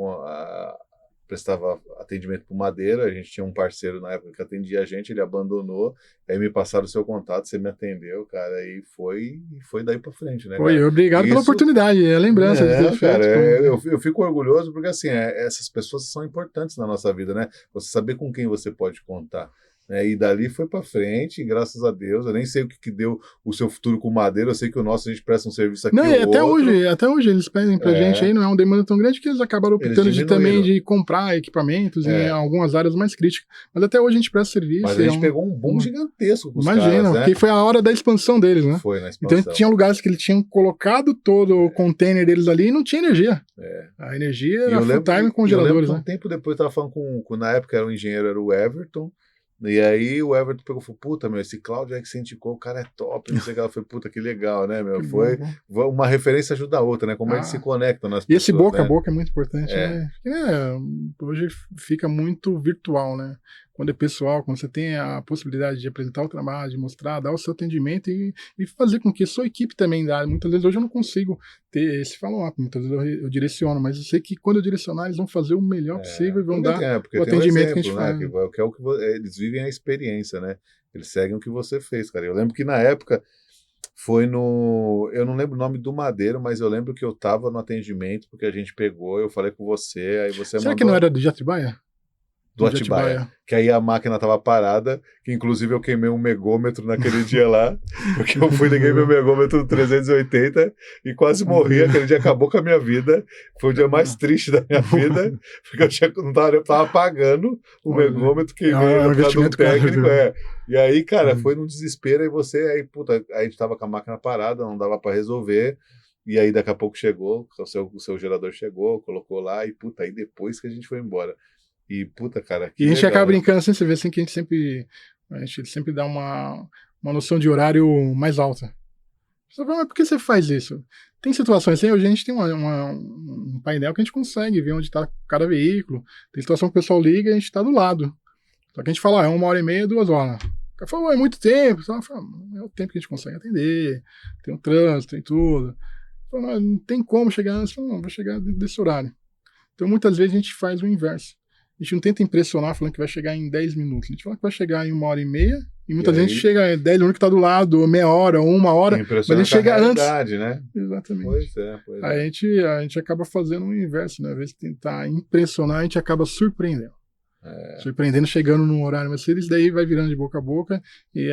atendimento por Madeira, a gente tinha um parceiro na época que atendia a gente, ele abandonou, aí me passaram o seu contato, você me atendeu, cara, e foi daí pra frente, né? Foi, obrigado pela oportunidade, a lembrança de ter feito. Cara, eu fico orgulhoso, porque assim, essas pessoas são importantes na nossa vida, né? Você saber com quem você pode contar. E dali foi pra frente, graças a Deus. Eu nem sei o que deu o seu futuro com Madeira. Eu sei que o nosso, a gente presta um serviço aqui. Não, e até hoje eles pedem pra gente aí, não é uma demanda tão grande que eles acabaram optando também de comprar equipamentos em algumas áreas mais críticas. Mas até hoje a gente presta serviço. Mas a gente pegou um boom gigantesco com os caras, né? Porque foi a hora da expansão deles, né? Foi na expansão. Então tinha lugares que eles tinham colocado todo o container deles ali e não tinha energia. A energia era full time com geradores, né? Um tempo depois eu tava falando na época era o engenheiro, era o Everton. E aí o Everton pegou e falou, puta, meu, esse Cláudio Accenticou, o cara é top, não sei o que. Ela foi, puta, que legal, né, meu? Foi uma referência ajuda a outra, né? Como eles se conectam nas pessoas, esse boca a boca é muito importante, né? Porque, hoje fica muito virtual, né? Quando é pessoal, quando você tem a possibilidade de apresentar o trabalho, de mostrar, dar o seu atendimento e fazer com que a sua equipe também dá. Muitas vezes hoje eu não consigo ter esse follow-up, muitas vezes eu direciono, mas eu sei que quando eu direcionar eles vão fazer o melhor possível e vão dar o atendimento que a gente faz. Que é o que eles vivem a experiência, né? Eles seguem o que você fez, cara. Eu lembro que na época foi eu não lembro o nome do Madeiro, mas eu lembro que eu tava no atendimento, porque a gente pegou, eu falei com você, aí você Será que não era do Atibaia? Do Atibaia, que aí a máquina tava parada, que inclusive eu queimei um megômetro naquele dia lá, porque eu liguei meu megômetro 380 e quase morri, aquele dia acabou com a minha vida, foi o dia mais triste da minha vida, porque eu tava pagando o megômetro, queimei por causa do técnico, e aí, cara, foi num desespero, aí a gente tava com a máquina parada, não dava pra resolver, e aí daqui a pouco chegou, o seu gerador chegou, colocou lá, e aí depois que a gente foi embora. E, cara, e a gente acaba brincando assim, você vê assim que a gente sempre dá uma noção de horário mais alta. Você fala, mas por que você faz isso? Tem situações assim, hoje a gente tem um painel que a gente consegue ver onde está cada veículo. Tem situação que o pessoal liga e a gente está do lado. Só que a gente fala, é 1h30, 2 horas. O cara fala, é muito tempo. Fala, é o tempo que a gente consegue atender, tem o trânsito, tem tudo. Fala, não tem como chegar antes. Fala, não, vou chegar desse horário. Então muitas vezes a gente faz o inverso. A gente não tenta impressionar falando que vai chegar em 10 minutos. A gente fala que vai chegar em 1h30 e muitas vezes a gente chega em 10 minutos que está do lado, meia hora, ou 1 hora, mas a gente chega antes. Né? Exatamente. Pois é. A gente acaba fazendo o inverso, né? Às vezes tentar impressionar, a gente acaba surpreendendo. Surpreendendo, chegando num horário mais cedo, isso daí vai virando de boca a boca, e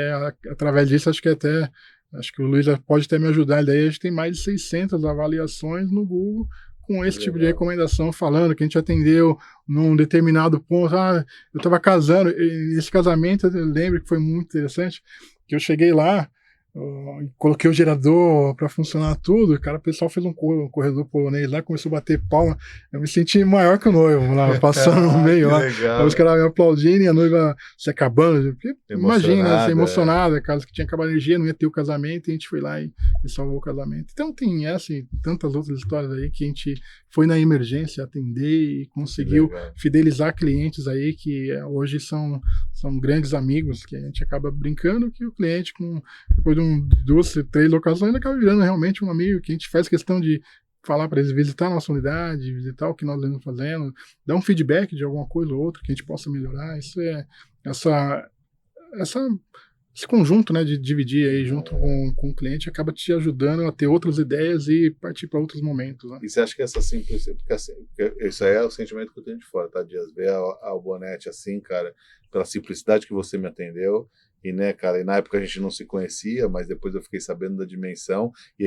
através disso, acho que o Luiz pode até me ajudar, daí a gente tem mais de 600 avaliações no Google, com esse tipo de recomendação, falando que a gente atendeu num determinado ponto. Eu estava casando, e esse casamento, eu lembro que foi muito interessante, que eu cheguei lá, coloquei o gerador para funcionar tudo, cara, o pessoal fez um corredor polonês lá, começou a bater palma, eu me senti maior que o noivo lá, passando no meio lá, aí os caras me aplaudindo e a noiva se acabando, porque imagina, assim, emocionada, caso que tinha acabado a energia, não ia ter o casamento, e a gente foi lá e salvou o casamento. Então tem essa e tantas outras histórias aí que a gente foi na emergência atender e conseguiu fidelizar clientes aí que hoje são grandes amigos, que a gente acaba brincando que o cliente, depois de 2, 3 locações, acaba virando realmente um amigo, que a gente faz questão de falar para eles visitar a nossa unidade, visitar o que nós estamos fazendo, dar um feedback de alguma coisa ou outra que a gente possa melhorar. Isso esse conjunto, né, de dividir aí junto com o cliente acaba te ajudando a ter outras ideias e partir para outros momentos, né? E você acha que essa simplicidade, porque isso aí é o sentimento que eu tenho de fora, tá, Dias? Ver a Albonete assim, cara, pela simplicidade que você me atendeu, e, né, cara, e na época a gente não se conhecia, mas depois eu fiquei sabendo da dimensão, e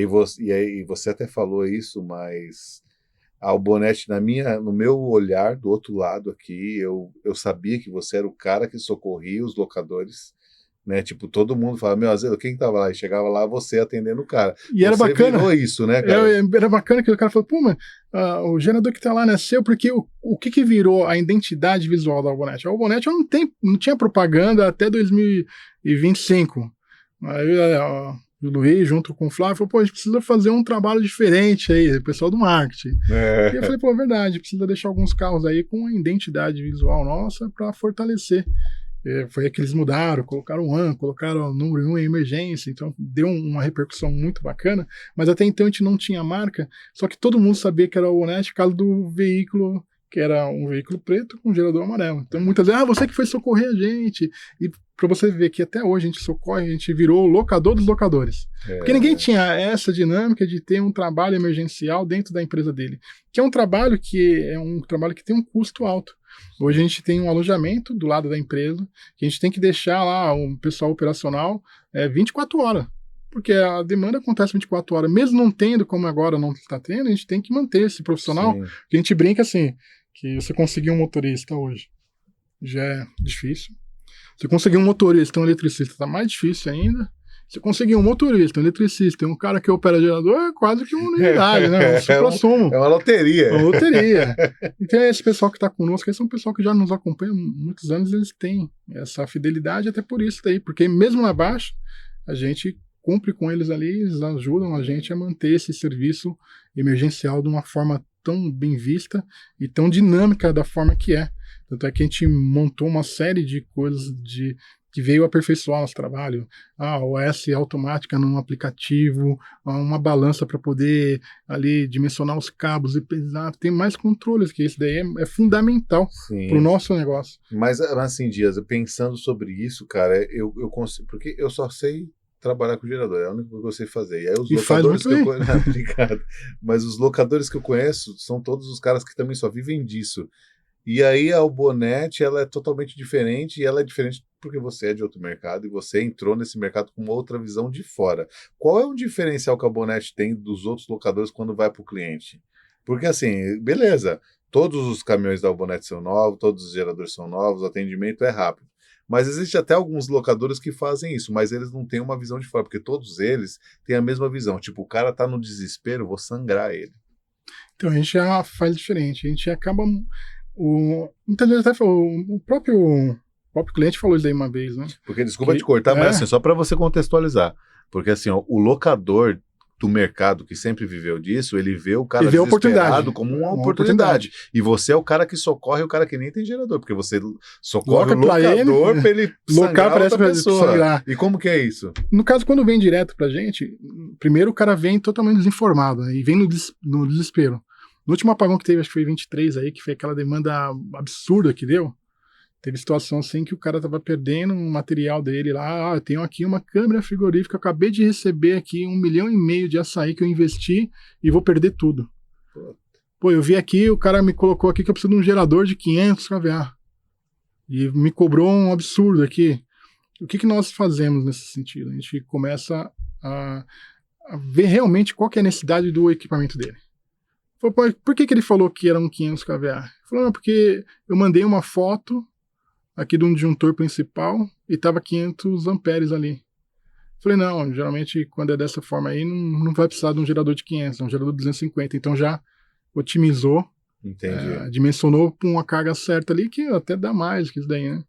aí você até falou isso, mas a Albonete, no meu olhar, do outro lado aqui, eu sabia que você era o cara que socorria os locadores, né? Tipo, todo mundo fala, meu, às vezes, quem tava lá? E chegava lá, você atendendo o cara. E era bacana. Virou isso, né, cara? Era bacana que o cara falou, pô, mas o gerador que tá lá nasceu porque o que virou a identidade visual da Albonete? A Albonete não tinha propaganda até 2025. Aí o Luiz, junto com o Flávio, falou, pô, a gente precisa fazer um trabalho diferente aí, o pessoal do marketing. E eu falei, pô, é verdade, precisa deixar alguns carros aí com a identidade visual nossa para fortalecer. Foi aí que eles mudaram, colocaram o AN, colocaram o número 1 em emergência, então deu uma repercussão muito bacana, mas até então a gente não tinha marca, só que todo mundo sabia que era o Albonete por causa do veículo, que era um veículo preto com gerador amarelo. Então muitas vezes, você que foi socorrer a gente, e para você ver que até hoje a gente socorre, a gente virou o locador dos locadores. Porque ninguém tinha essa dinâmica de ter um trabalho emergencial dentro da empresa dele, que é um trabalho que tem um custo alto. Hoje a gente tem um alojamento do lado da empresa, que a gente tem que deixar lá o pessoal operacional 24 horas, porque a demanda acontece 24 horas, mesmo não tendo, como agora não está tendo, a gente tem que manter esse profissional, que a gente brinca assim, que você conseguir um motorista hoje já é difícil, você conseguir um motorista, um eletricista, está mais difícil ainda. Se conseguir um motorista, um eletricista e um cara que opera gerador, é quase que uma unidade, né? Um supra-sumo. É uma loteria. Uma loteria. Então, esse pessoal que está conosco, esse é um pessoal que já nos acompanha há muitos anos, eles têm essa fidelidade, até por isso daí, porque mesmo na baixa, a gente cumpre com eles ali, eles ajudam a gente a manter esse serviço emergencial de uma forma tão bem vista e tão dinâmica da forma que é. Tanto é que a gente montou uma série de coisas que veio aperfeiçoar nosso trabalho, a OS automática num aplicativo, uma balança para poder ali dimensionar os cabos e pesar, tem mais controles, que isso daí é fundamental para o nosso negócio. Mas assim, Dias, pensando sobre isso, cara, eu consigo, porque eu só sei trabalhar com gerador, é a única coisa que eu sei fazer. E aí os locadores que eu conheço, obrigado. Mas os locadores que eu conheço são todos os caras que também só vivem disso. E aí a Albonete, ela é totalmente diferente, e ela é diferente porque você é de outro mercado e você entrou nesse mercado com uma outra visão de fora. Qual é o diferencial que a Albonete tem dos outros locadores quando vai para o cliente? Porque assim, beleza, todos os caminhões da Albonete são novos, todos os geradores são novos, o atendimento é rápido. Mas existe até alguns locadores que fazem isso, mas eles não têm uma visão de fora, porque todos eles têm a mesma visão. Tipo, o cara tá no desespero, vou sangrar ele. Então a gente já faz diferente, a gente acaba... Muitas vezes até o próprio cliente falou isso aí uma vez, né? Porque, desculpa te cortar, mas assim, só para você contextualizar, porque assim, ó, o locador do mercado que sempre viveu disso, ele vê o cara desesperado como uma oportunidade. E você é o cara que socorre o cara que nem tem gerador, porque você socorre o locador para ele sangrar outra pessoa. E como que é isso? No caso, quando vem direto pra gente, primeiro o cara vem totalmente desinformado, né? E vem no desespero. No último apagão que teve, acho que foi 23 aí, que foi aquela demanda absurda que deu, teve situação assim que o cara tava perdendo um material dele lá, eu tenho aqui uma câmera frigorífica, eu acabei de receber aqui 1,5 milhão de açaí que eu investi e vou perder tudo. Pô, eu vi aqui, o cara me colocou aqui que eu preciso de um gerador de 500 kVA. e me cobrou um absurdo aqui. O que nós fazemos nesse sentido? A gente começa a ver realmente qual que é a necessidade do equipamento dele. Falou, por que ele falou que eram 500 kVA? Ele falou, não, porque eu mandei uma foto aqui de um disjuntor principal e estava 500 amperes ali. Falei, não, geralmente quando é dessa forma aí, não vai precisar de um gerador de 500, é um gerador de 250. Então já otimizou, dimensionou para uma carga certa ali, que até dá mais que isso daí, né?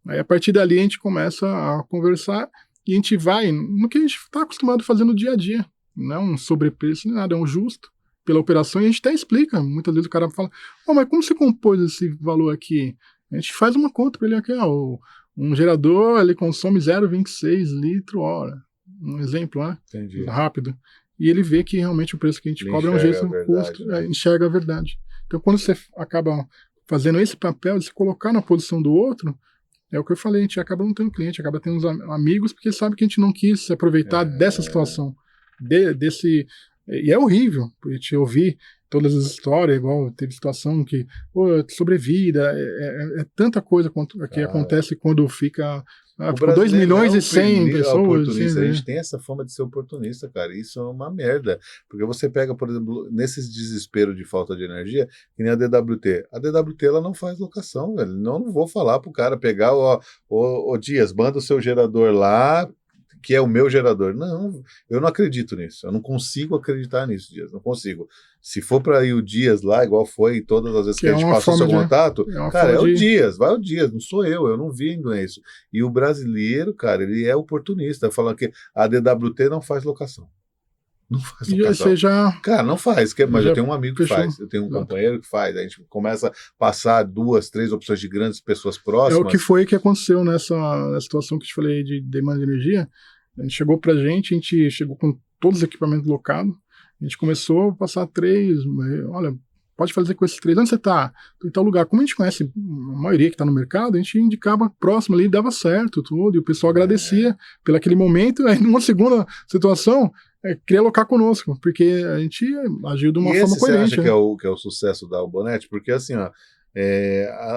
Aí a partir dali a gente começa a conversar e a gente vai no que a gente está acostumado a fazer no dia a dia. Não é um sobrepreço nem nada, é um justo pela operação, e a gente até explica. Muitas vezes o cara fala, mas como você compôs esse valor aqui? A gente faz uma conta para ele aqui, um gerador ele consome 0,26 litro hora. Um exemplo, né? Entendi. Rápido. E ele vê que realmente o preço que a gente cobra é um jeito, custo, né? Enxerga a verdade. Então quando você acaba fazendo esse papel de se colocar na posição do outro, é o que eu falei, a gente acaba não tendo cliente, acaba tendo uns amigos, porque sabe que a gente não quis se aproveitar dessa situação, desse... E é horrível, a gente ouvir todas as histórias, igual teve situação que, sobrevida, é tanta coisa que acontece quando fica... ficou 2 milhões e 100 pessoas. Assim, a gente tem essa fama de ser oportunista, cara. Isso é uma merda. Porque você pega, por exemplo, nesses desespero de falta de energia, que nem a DWT. A DWT ela não faz locação, velho. Não vou falar pro cara pegar, Dias, manda o seu gerador lá, que é o meu gerador. Não, eu não acredito nisso. Eu não consigo acreditar nisso, Dias. Não consigo. Se for para ir o Dias lá, igual foi todas as vezes que a gente passou seu contato, cara, é o Dias, vai o Dias, não sou eu não vindo nisso. E o brasileiro, cara, ele é oportunista, falando que a DWT não faz locação. Não faz locação. Cara, não faz, mas eu tenho um amigo que faz, eu tenho um companheiro que faz, a gente começa a passar 2, 3 opções de grandes pessoas próximas. É o que foi que aconteceu nessa situação que eu te falei de demanda de energia. A gente chegou pra gente, a gente chegou com todos os equipamentos locados, a gente começou a passar 3, olha, pode fazer com esses 3, onde você tá? Em tal lugar. Como a gente conhece a maioria que está no mercado, a gente indicava próximo ali, dava certo, tudo, e o pessoal agradecia pelo aquele momento. Aí numa segunda situação, queria alocar conosco, porque a gente agiu de uma forma coerente. Você acha que é o sucesso da Albonete? Porque assim, a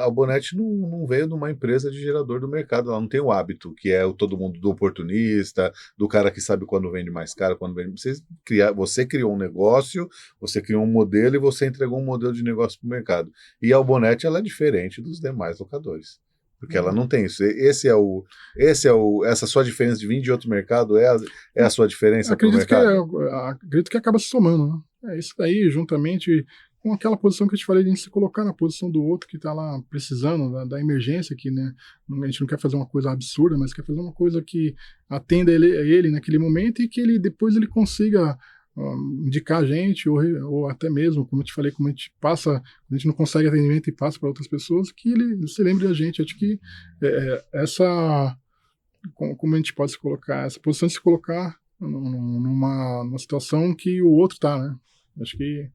Albonete não veio de uma empresa de gerador do mercado, ela não tem o hábito, que é todo mundo do oportunista, do cara que sabe quando vende mais caro, quando vende... Você criou um negócio, você criou um modelo e você entregou um modelo de negócio para o mercado. E a Albonete, ela é diferente dos demais locadores. Porque ela não tem isso. Essa sua diferença de vir de outro mercado é a sua diferença para o mercado? Acredito que acaba se somando, né? É isso daí, juntamente com aquela posição que eu te falei de a gente se colocar na posição do outro que está lá precisando da emergência, que, né, a gente não quer fazer uma coisa absurda, mas quer fazer uma coisa que atenda ele naquele momento e que depois ele consiga indicar a gente, ou até mesmo, como eu te falei, como a gente passa, a gente não consegue atendimento e passa para outras pessoas, que ele se lembre da gente. Acho que como a gente pode se colocar, essa posição de se colocar numa situação que o outro está, né? Acho que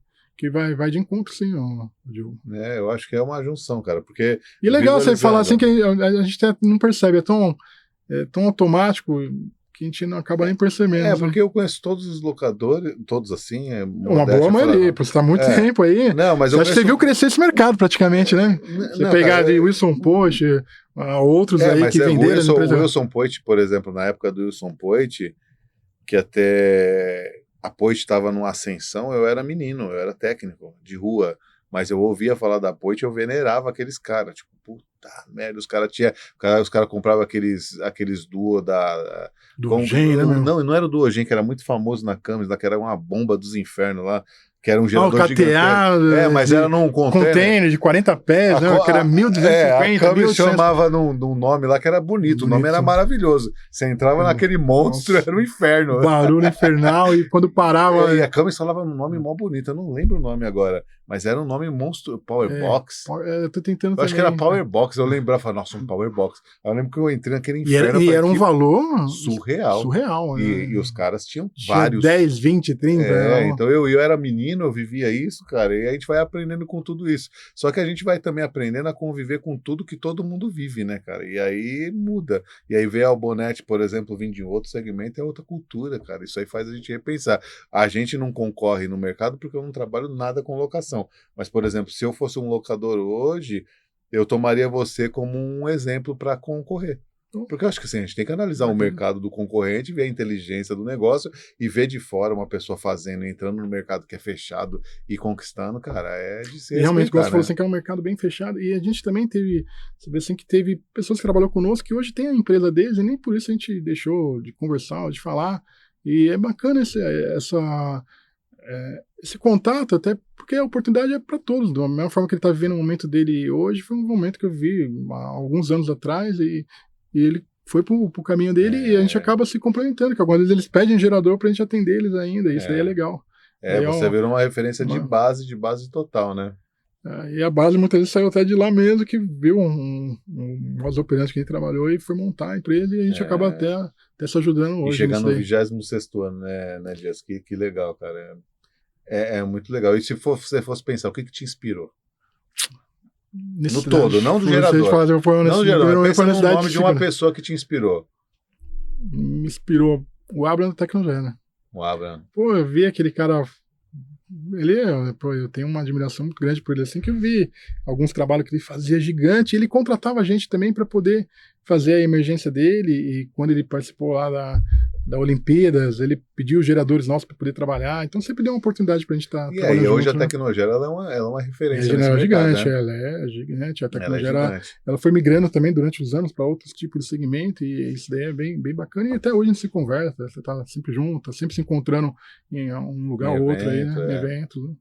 vai de encontro, sim, Diogo. Eu acho que é uma junção, cara, porque... E legal você falar assim, que a gente até não percebe, é tão automático que a gente não acaba nem percebendo. Porque eu conheço todos os locadores, todos assim... Uma boa maioria, você está há muito tempo aí. Não, mas acho que você viu crescer esse mercado praticamente, né? Você pegar de Wilson Poit, outros aí que venderam... O Wilson Poit, por exemplo, na época do Wilson Poit, que até... A Poit estava numa ascensão, eu era menino, eu era técnico de rua, mas eu ouvia falar da Poit, eu venerava aqueles caras, tipo, puta merda, os caras compravam aqueles Duo da... Duogen, né, meu? Não era o Duogen, que era muito famoso na Câmara, que era uma bomba dos infernos lá, que era um gerador gigante. Mas era num container de 40 pés, né? Que era 1.250, a Câmara chamava num nome lá que era bonito, o nome era maravilhoso. Você entrava naquele monstro, era um inferno. Barulho infernal, e quando parava... E a Câmara falava um nome mó bonito, eu não lembro o nome agora, mas era um nome monstro, Powerbox. Eu tô tentando eu acho que era Powerbox, eu lembrava, nossa, um Powerbox. Eu lembro que eu entrei naquele inferno. E era um valor surreal. E os caras tinham vários. 10, 20, 30. Então eu era menino, eu vivia isso, cara, e a gente vai aprendendo com tudo isso. Só que a gente vai também aprendendo a conviver com tudo que todo mundo vive, né, cara? E aí muda. E aí ver a Albonete, por exemplo, vindo de outro segmento, é outra cultura, cara. Isso aí faz a gente repensar. A gente não concorre no mercado porque eu não trabalho nada com locação. Mas, por exemplo, se eu fosse um locador hoje, eu tomaria você como um exemplo para concorrer. Porque eu acho que assim, a gente tem que analisar o mercado do concorrente, ver a inteligência do negócio e ver de fora uma pessoa fazendo, entrando no mercado que é fechado e conquistando, cara, é de se E realmente, como respeitar, você falou né? assim, que é um mercado bem fechado. E a gente também teve, você vê assim, que teve pessoas que trabalham conosco que hoje tem a empresa deles e nem por isso a gente deixou de conversar, de falar. E é bacana esse contato, até porque a oportunidade é para todos. Da mesma forma que ele está vivendo o momento dele hoje, foi um momento que eu vi há alguns anos atrás e ele foi pro caminho dele e a gente acaba se complementando, que algumas vezes eles pedem um gerador pra gente atender eles ainda, isso daí é legal. Daí Você virou uma referência de base total, né? E a base muitas vezes saiu até de lá mesmo, que viu umas operantes que a gente trabalhou e foi montar a empresa e a gente acaba até se ajudando hoje. E chegando no 26º ano, né, Dias? Que legal, cara. É muito legal. E se você fosse pensar, o que te inspirou? No todo, não do gerador. Não do gerador, mas pensa no nome de uma pessoa que te inspirou. Me inspirou o Abraham da Tecnologia, né? O Abraham. Pô, eu vi aquele cara... eu tenho uma admiração muito grande por ele, assim, que eu vi alguns trabalhos que ele fazia gigante, e ele contratava a gente também para poder fazer a emergência dele, e quando ele participou lá da Olimpíadas, ele pediu os geradores nossos para poder trabalhar, então sempre deu uma oportunidade para a gente estar trabalhando junto. E hoje junto, a Tecnologia ela é uma referência nesse mercado, gigante, né? ela é gigante, a Tecnologia ela ela foi migrando também durante os anos para outros tipos de segmento, e isso daí é bem, bem bacana, e até hoje a gente se conversa, você tá sempre junto, tá sempre se encontrando em um lugar ou outro aí, né? Em eventos, né?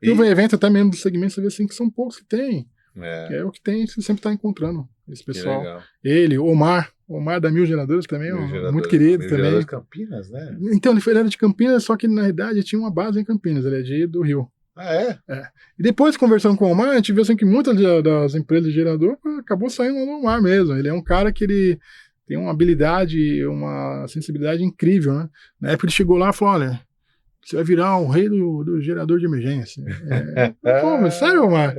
E um evento até mesmo do segmento, você vê assim que são poucos que tem. Que é o que tem, você sempre está encontrando esse pessoal. Ele, Omar da Mil Geradores também, muito querido também. Geradores de Campinas, né? Então, ele era de Campinas, só que na realidade tinha uma base em Campinas, ele é do Rio. Ah, é? E depois, conversando com o Omar, a gente viu assim, que muitas das empresas de gerador acabou saindo do Omar mesmo. Ele é um cara que ele tem uma habilidade, uma sensibilidade incrível, né? Na época ele chegou lá e falou, olha, você vai virar o rei do gerador de emergência. Pô, mas sério, Omar?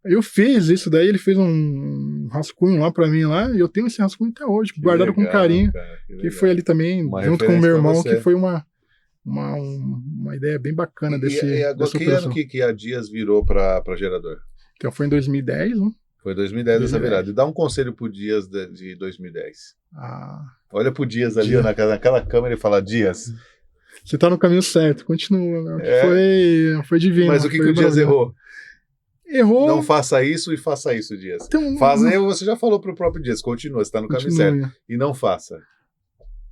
Eu fiz isso daí, ele fez um rascunho lá pra mim lá, e eu tenho esse rascunho até hoje, guardado com carinho, que foi ali também, junto com o meu irmão, que foi uma ideia bem bacana dessa operação. Que a Dias virou pra gerador? Então foi em 2010, né? Foi 2010 essa virada. E dá um conselho pro Dias de 2010. Olha pro Dias ali naquela câmera e fala, Dias... Você tá no caminho certo, continua. Foi divino. Mas o que o Dias errou? Errou. Não faça isso e faça isso, Dias. Então, você já falou pro próprio Dias, continua, você tá no caminho certo. E não faça.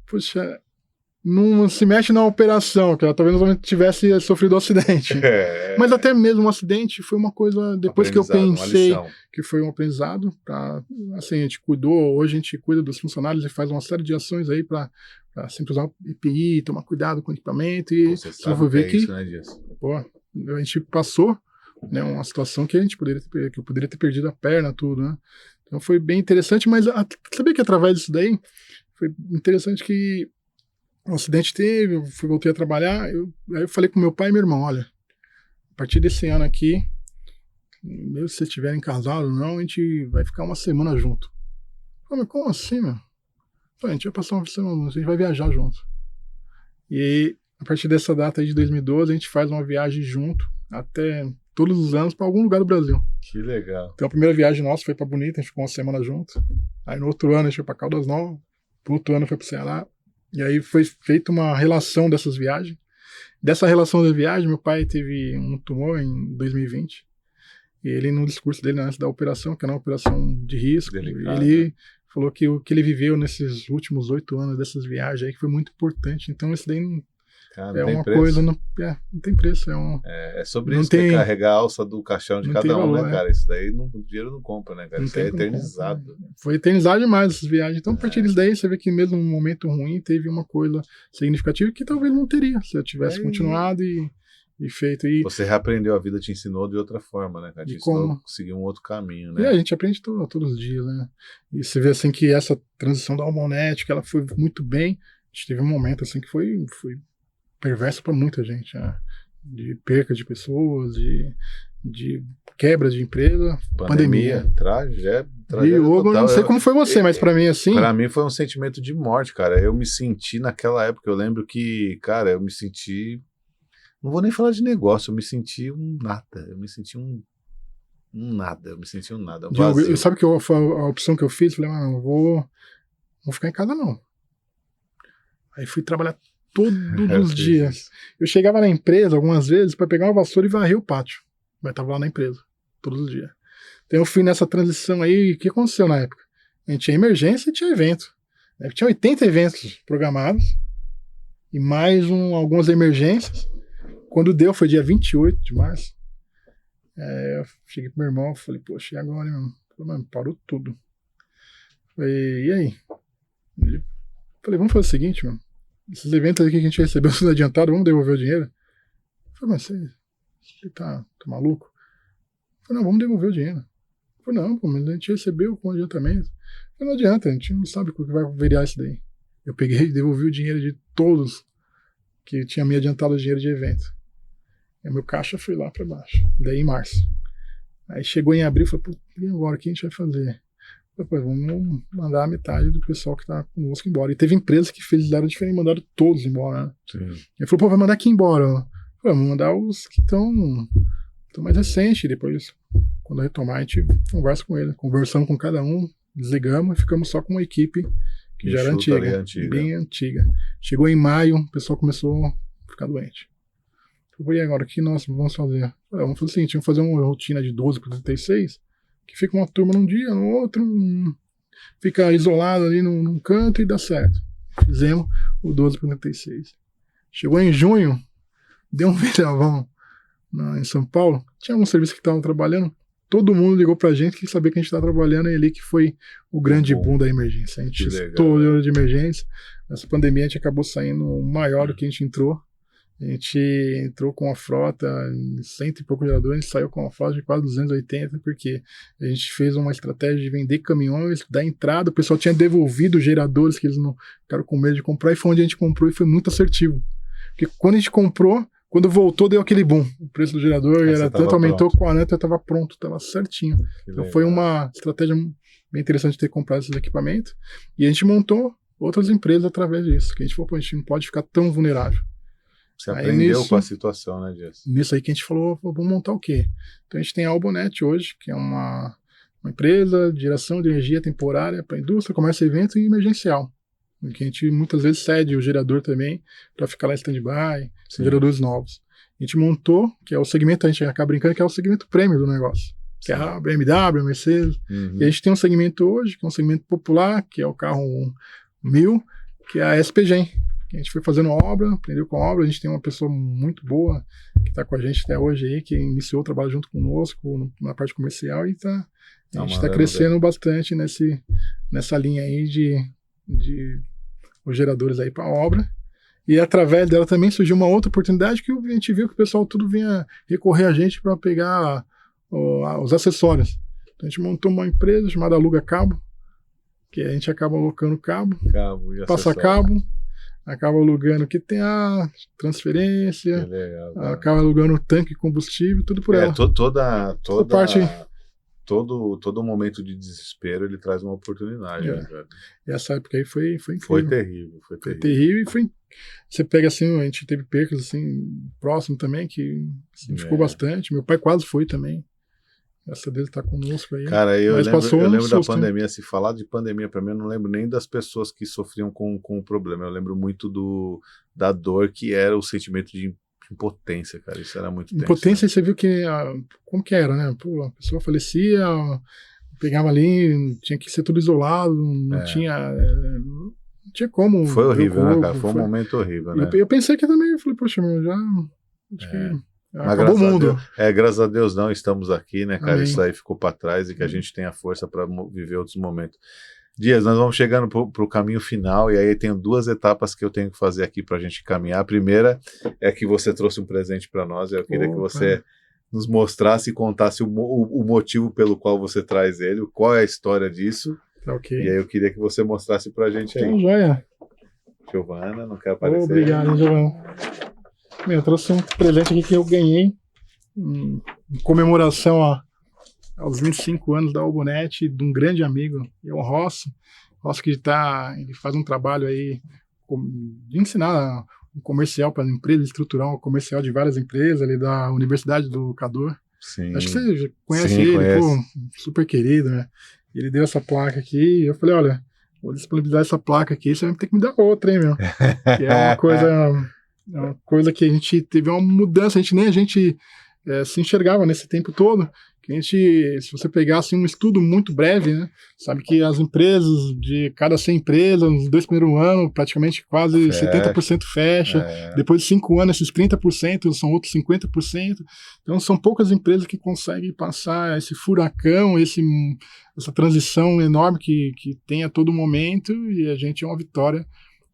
Puxa, não se mexe na operação, que talvez não tivesse sofrido um acidente. Mas até mesmo um acidente foi uma coisa, depois que eu pensei que foi um aprendizado, assim, a gente cuidou, hoje a gente cuida dos funcionários e faz uma série de ações aí para sempre usar o EPI, tomar cuidado com o equipamento e você sabe ver que isso, né, Dias? Pô, a gente passou, né, uma situação que eu poderia ter perdido a perna, tudo, né? Então foi bem interessante, mas sabia que através disso daí foi interessante que um acidente teve, voltei a trabalhar, aí eu falei com meu pai e meu irmão, olha, a partir desse ano aqui, mesmo se vocês estiverem casados ou não, a gente vai ficar uma semana junto. Falei, mas como assim, meu? A gente vai passar uma semana, a gente vai viajar junto. E a partir dessa data aí de 2012, a gente faz uma viagem junto, até todos os anos, para algum lugar do Brasil. Que legal. Então a primeira viagem nossa foi para Bonita, a gente ficou uma semana junto. Aí no outro ano a gente foi para Caldas Novas, no outro ano foi para o Ceará. E aí foi feita uma relação dessas viagens. Dessa relação da viagem, meu pai teve um tumor em 2020. E ele, no discurso dele antes da operação, que era uma operação de risco, delicado, ele falou que o que ele viveu nesses últimos 8 anos dessas viagens aí que foi muito importante. Então isso daí é uma coisa, não tem preço. É sobre isso, que carregar a alça do caixão de cada um, né, cara? Isso daí o dinheiro não compra, né, cara? Isso aí é eternizado. Foi eternizado demais essas viagens. Então, a partir disso daí, você vê que mesmo num momento ruim, teve uma coisa significativa que talvez não teria, se eu tivesse continuado e feito. Você reaprendeu a vida, te ensinou de outra forma, né, cara? Te ensinou a seguir um outro caminho, né? E a gente aprende todos os dias, né? E você vê, assim, que essa transição da Almonet, que ela foi muito bem. A gente teve um momento, assim, que foi perverso para muita gente, né? De perca de pessoas, de quebra de empresa, pandemia. Tragédia eu não sei como foi você, mas para mim, assim... Para mim foi um sentimento de morte, cara. Eu me senti naquela época, eu lembro que, cara, eu me senti... Não vou nem falar de negócio, eu me senti um nada. Eu me senti um nada, eu me senti um nada, um Diogo, vazio. sabe que foi a opção que eu fiz? Falei, mano, não vou ficar em casa não. Aí fui trabalhar todos os dias. Eu chegava na empresa algumas vezes para pegar uma vassoura e varrer o pátio. Mas tava lá na empresa, todos os dias. Então eu fui nessa transição aí. O que aconteceu na época? A gente tinha emergência e tinha evento. Tinha 80 eventos programados e mais algumas emergências. Quando deu, foi dia 28 de março. Eu cheguei pro meu irmão e falei, poxa, e agora, meu? Falei, mano, parou tudo. Falei, e aí? Falei, vamos fazer o seguinte, mano. Esses eventos aqui que a gente recebeu tudo adiantado, vamos devolver o dinheiro? Falei, mas você tá maluco? Falei, não, vamos devolver o dinheiro. Falei, não, pô, mas a gente recebeu com adiantamento. Falei, não adianta, a gente não sabe o que vai virar isso daí. Eu peguei e devolvi o dinheiro de todos que tinha me adiantado o dinheiro de evento. E meu caixa foi lá para baixo. Daí em março. Aí chegou em abril, falei, pô, e agora o que a gente vai fazer? Depois vamos mandar a metade do pessoal que tá conosco embora. E teve empresas que fizeram diferente e mandaram todos embora, né? Sim. Ele falou, pô, vai mandar quem embora? Eu falei, vamos mandar os que estão mais recentes. Depois, quando retomar, a gente conversa com ele. Conversamos com cada um, desligamos e ficamos só com uma equipe que já era antiga, bem antiga. Chegou em maio, o pessoal começou a ficar doente. Eu falei, e agora, o que nós vamos fazer? Vamos fazer o seguinte, vamos fazer uma rotina de 12 para 36, que fica uma turma num dia, no outro, fica isolado ali num canto e dá certo. Fizemos o 12 para 36. Chegou em junho, deu um vendavão em São Paulo, tinha alguns serviços que estavam trabalhando, todo mundo ligou pra gente que sabia que a gente estava trabalhando, e ali que foi o grande boom da emergência. A gente estourou de emergência, nessa pandemia a gente acabou saindo maior do que a gente entrou. A gente entrou com uma frota em 100 e poucos geradores, a gente saiu com uma frota de quase 280, porque a gente fez uma estratégia de vender caminhões, da entrada, o pessoal tinha devolvido os geradores que eles não ficaram com medo de comprar, e foi onde a gente comprou e foi muito assertivo. Porque quando a gente comprou, quando voltou, deu aquele boom. O preço do gerador era tanto, aumentou 40, estava pronto, estava certinho. Então foi uma estratégia bem interessante de ter comprado esses equipamentos, e a gente montou outras empresas através disso, que a gente falou, pô, a gente não pode ficar tão vulnerável. Você aprendeu com a situação, né, Dias? Nisso aí que a gente falou, vamos montar o quê? Então a gente tem a Albonet hoje, que é uma empresa de geração de energia temporária para indústria, comércio e evento e emergencial. Que a gente muitas vezes cede o gerador também para ficar lá em stand-by, geradores novos. A gente montou, que é o segmento, a gente acaba brincando, que é o segmento prêmio do negócio. Que é a BMW, a Mercedes. E a gente tem um segmento hoje, que é um segmento popular, que é o carro 1000, que é a SPGen. A gente foi fazendo obra, aprendeu com obra, a gente tem uma pessoa muito boa que está com a gente até hoje aí, que iniciou o trabalho junto conosco na parte comercial, e a gente está crescendo bastante nessa linha aí de os geradores aí para a obra. E através dela também surgiu uma outra oportunidade, que a gente viu que o pessoal tudo vinha recorrer a gente para pegar os acessórios. Então a gente montou uma empresa chamada Aluga Cabo, que a gente acaba alocando cabo e passa cabo, acaba alugando que tem a transferência, legal, acaba alugando o tanque de combustível, tudo por ela. Toda parte. Todo momento de desespero ele traz uma oportunidade. Né, velho? E essa época aí foi incrível. Foi terrível. Foi terrível e você pega assim, a gente teve percas assim, próximo também, que ficou bastante. Meu pai quase foi também. Essa dele tá conosco aí. Cara, eu lembro da pandemia. Né? Se falar de pandemia pra mim, eu não lembro nem das pessoas que sofriam com o problema. Eu lembro muito da dor que era o sentimento de impotência, cara. Isso era muito tenso. Impotência, né? Você viu que como que era, né? Pô, a pessoa falecia, pegava ali, tinha que ser tudo isolado, não tinha como. Foi horrível, né, cara? Foi um momento horrível, né? Eu pensei que também, eu falei, poxa, meu, já acho que mas acabou o mundo. Graças a Deus não, estamos aqui, né, cara? Amém. Isso aí ficou para trás e que a gente tenha força para viver outros momentos. Dias, nós vamos chegando pro caminho final, e aí tem 2 etapas que eu tenho que fazer aqui pra gente caminhar. A primeira é que você trouxe um presente para nós, eu queria que você nos mostrasse e contasse o motivo pelo qual você traz ele, qual é a história disso. Okay. E aí eu queria que você mostrasse pra gente aí. Joia. Giovana, não quer aparecer? Obrigado, Giovana. Eu trouxe um presente aqui que eu ganhei em comemoração aos 25 anos da Albonet, de um grande amigo, é o Rossi. Rossi que ele faz um trabalho aí de ensinar um comercial para as empresas, estruturar um comercial de várias empresas ali da Universidade do Educador. Sim. Acho que você já conhece Sim, ele, conheço. pô, super querido, né? Ele deu essa placa aqui, e eu falei, olha, vou disponibilizar essa placa aqui, você vai ter que me dar outra, hein, meu? Que é uma coisa que a gente teve uma mudança, a gente se enxergava nesse tempo todo, que a gente, se você pegasse um estudo muito breve, né, sabe que as empresas, de cada 100 empresas, nos 2 primeiros anos, praticamente quase Fecha. 70% fecha, depois de 5 anos, esses 30% são outros 50%, então são poucas empresas que conseguem passar esse furacão, essa transição enorme que tem a todo momento, e a gente é uma vitória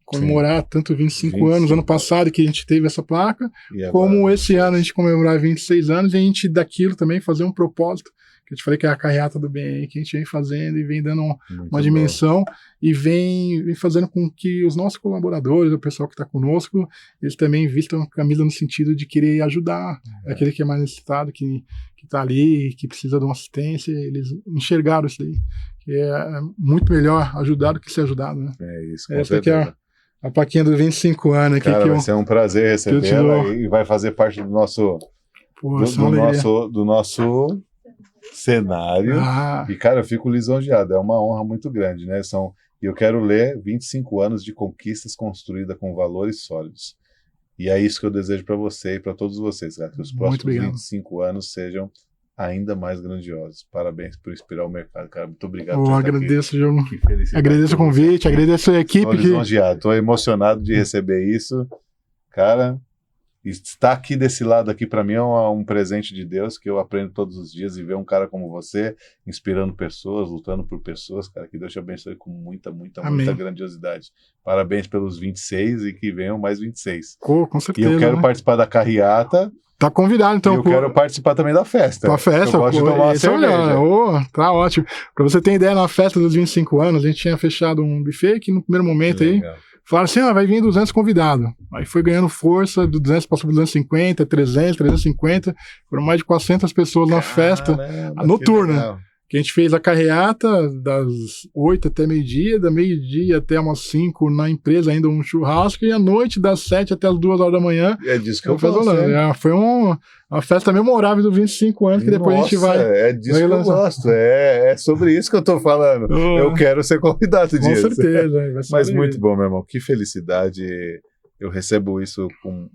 comemorar tanto 25 anos, ano passado que a gente teve essa placa, como esse ano a gente comemorar 26 anos, e a gente daquilo também fazer um propósito, que eu te falei que é a carreata do bem, que a gente vem fazendo e vem dando uma dimensão, e vem fazendo com que os nossos colaboradores, o pessoal que está conosco, eles também vistam a camisa no sentido de querer ajudar aquele que é mais necessitado, que está ali, que precisa de uma assistência, eles enxergaram isso aí, que é muito melhor ajudar do que ser ajudado, né? É isso, com essa certeza. aqui é a plaquinha dos 25 anos aqui. Cara, vai ser um prazer recebê-la e vai fazer parte do nosso do nosso cenário. E, cara, eu fico lisonjeado, é uma honra muito grande, né? E eu quero ler 25 anos de conquistas construídas com valores sólidos. E é isso que eu desejo para você e para todos vocês, cara, que os próximos 25 anos sejam ainda mais grandiosos. Parabéns por inspirar o mercado, cara. Muito obrigado por estar agradeço, aqui. Que felicidade. Agradeço o convite, agradeço a equipe. Estou lisonjeado, estou emocionado de receber isso. Cara, estar aqui desse lado aqui para mim é um presente de Deus, que eu aprendo todos os dias, e ver um cara como você inspirando pessoas, lutando por pessoas, cara, que Deus te abençoe com muita grandiosidade. Parabéns pelos 26 e que venham mais 26. Com certeza. E eu quero participar da carreata. Tá convidado, então. E eu quero participar também da festa. Da festa, eu gosto de tomar uma cerveja. Tá ótimo. Pra você ter ideia, na festa dos 25 anos, a gente tinha fechado um buffet que no primeiro momento aí, falaram assim, vai vir 200 convidados. Aí foi ganhando força, do 200 passou por 250, 300, 350, foram mais de 400 pessoas na festa noturna. Que a gente fez a carreata das 8 até meio-dia, da meio-dia até umas 5 na empresa, ainda um churrasco, e à noite das 7 até as 2 horas da manhã. É disso que eu falo. Foi uma festa memorável dos 25 anos, que depois a gente vai... É disso que eu gosto, é sobre isso que eu tô falando. Eu quero ser convidado disso. Com certeza. Mas muito bom, meu irmão, que felicidade. Eu recebo isso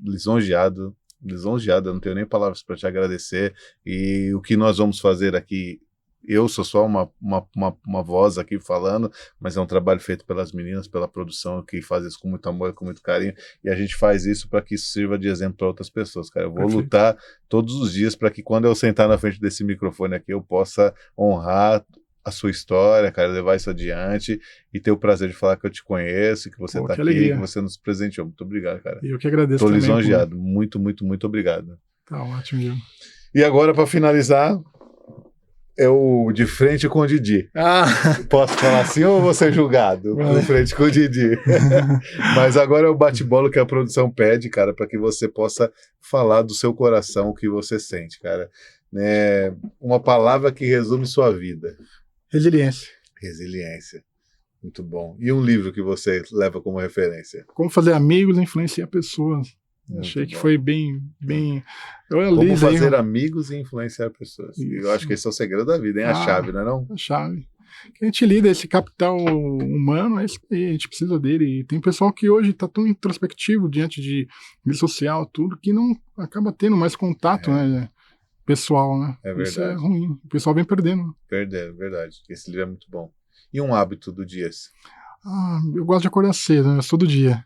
lisonjeado, eu não tenho nem palavras para te agradecer, e o que nós vamos fazer aqui, eu sou só uma voz aqui falando, mas é um trabalho feito pelas meninas, pela produção, que faz isso com muito amor, com muito carinho, e a gente faz isso para que isso sirva de exemplo para outras pessoas, cara. Eu vou lutar todos os dias para que quando eu sentar na frente desse microfone aqui, eu possa honrar a sua história, cara, levar isso adiante e ter o prazer de falar que eu te conheço, que você tá aqui, que você nos presenteou. Muito obrigado, cara. Eu que agradeço também. Tô lisonjeado. Muito, muito, muito obrigado. Tá ótimo, Diego. E agora, para finalizar, eu de frente com o Didi. Posso falar assim ou vou ser julgado? De frente com o Didi. Mas agora é o bate-bola que a produção pede, cara, para que você possa falar do seu coração, o que você sente, cara. Uma palavra que resume sua vida. Resiliência. Muito bom. E um livro que você leva como referência? Como fazer amigos e influenciar pessoas. Achei que foi bem... Como fazer amigos e influenciar pessoas. Eu acho que esse é o segredo da vida, hein? A chave, não é não? A chave. A gente lida esse capital humano, a gente precisa dele. E tem pessoal que hoje está tão introspectivo diante de rede social, tudo, que não acaba tendo mais contato, né, pessoal, né? É verdade. Isso é ruim. O pessoal vem perdendo. Verdade. Esse livro é muito bom. E um hábito do dia? Eu gosto de acordar cedo, né? Todo dia.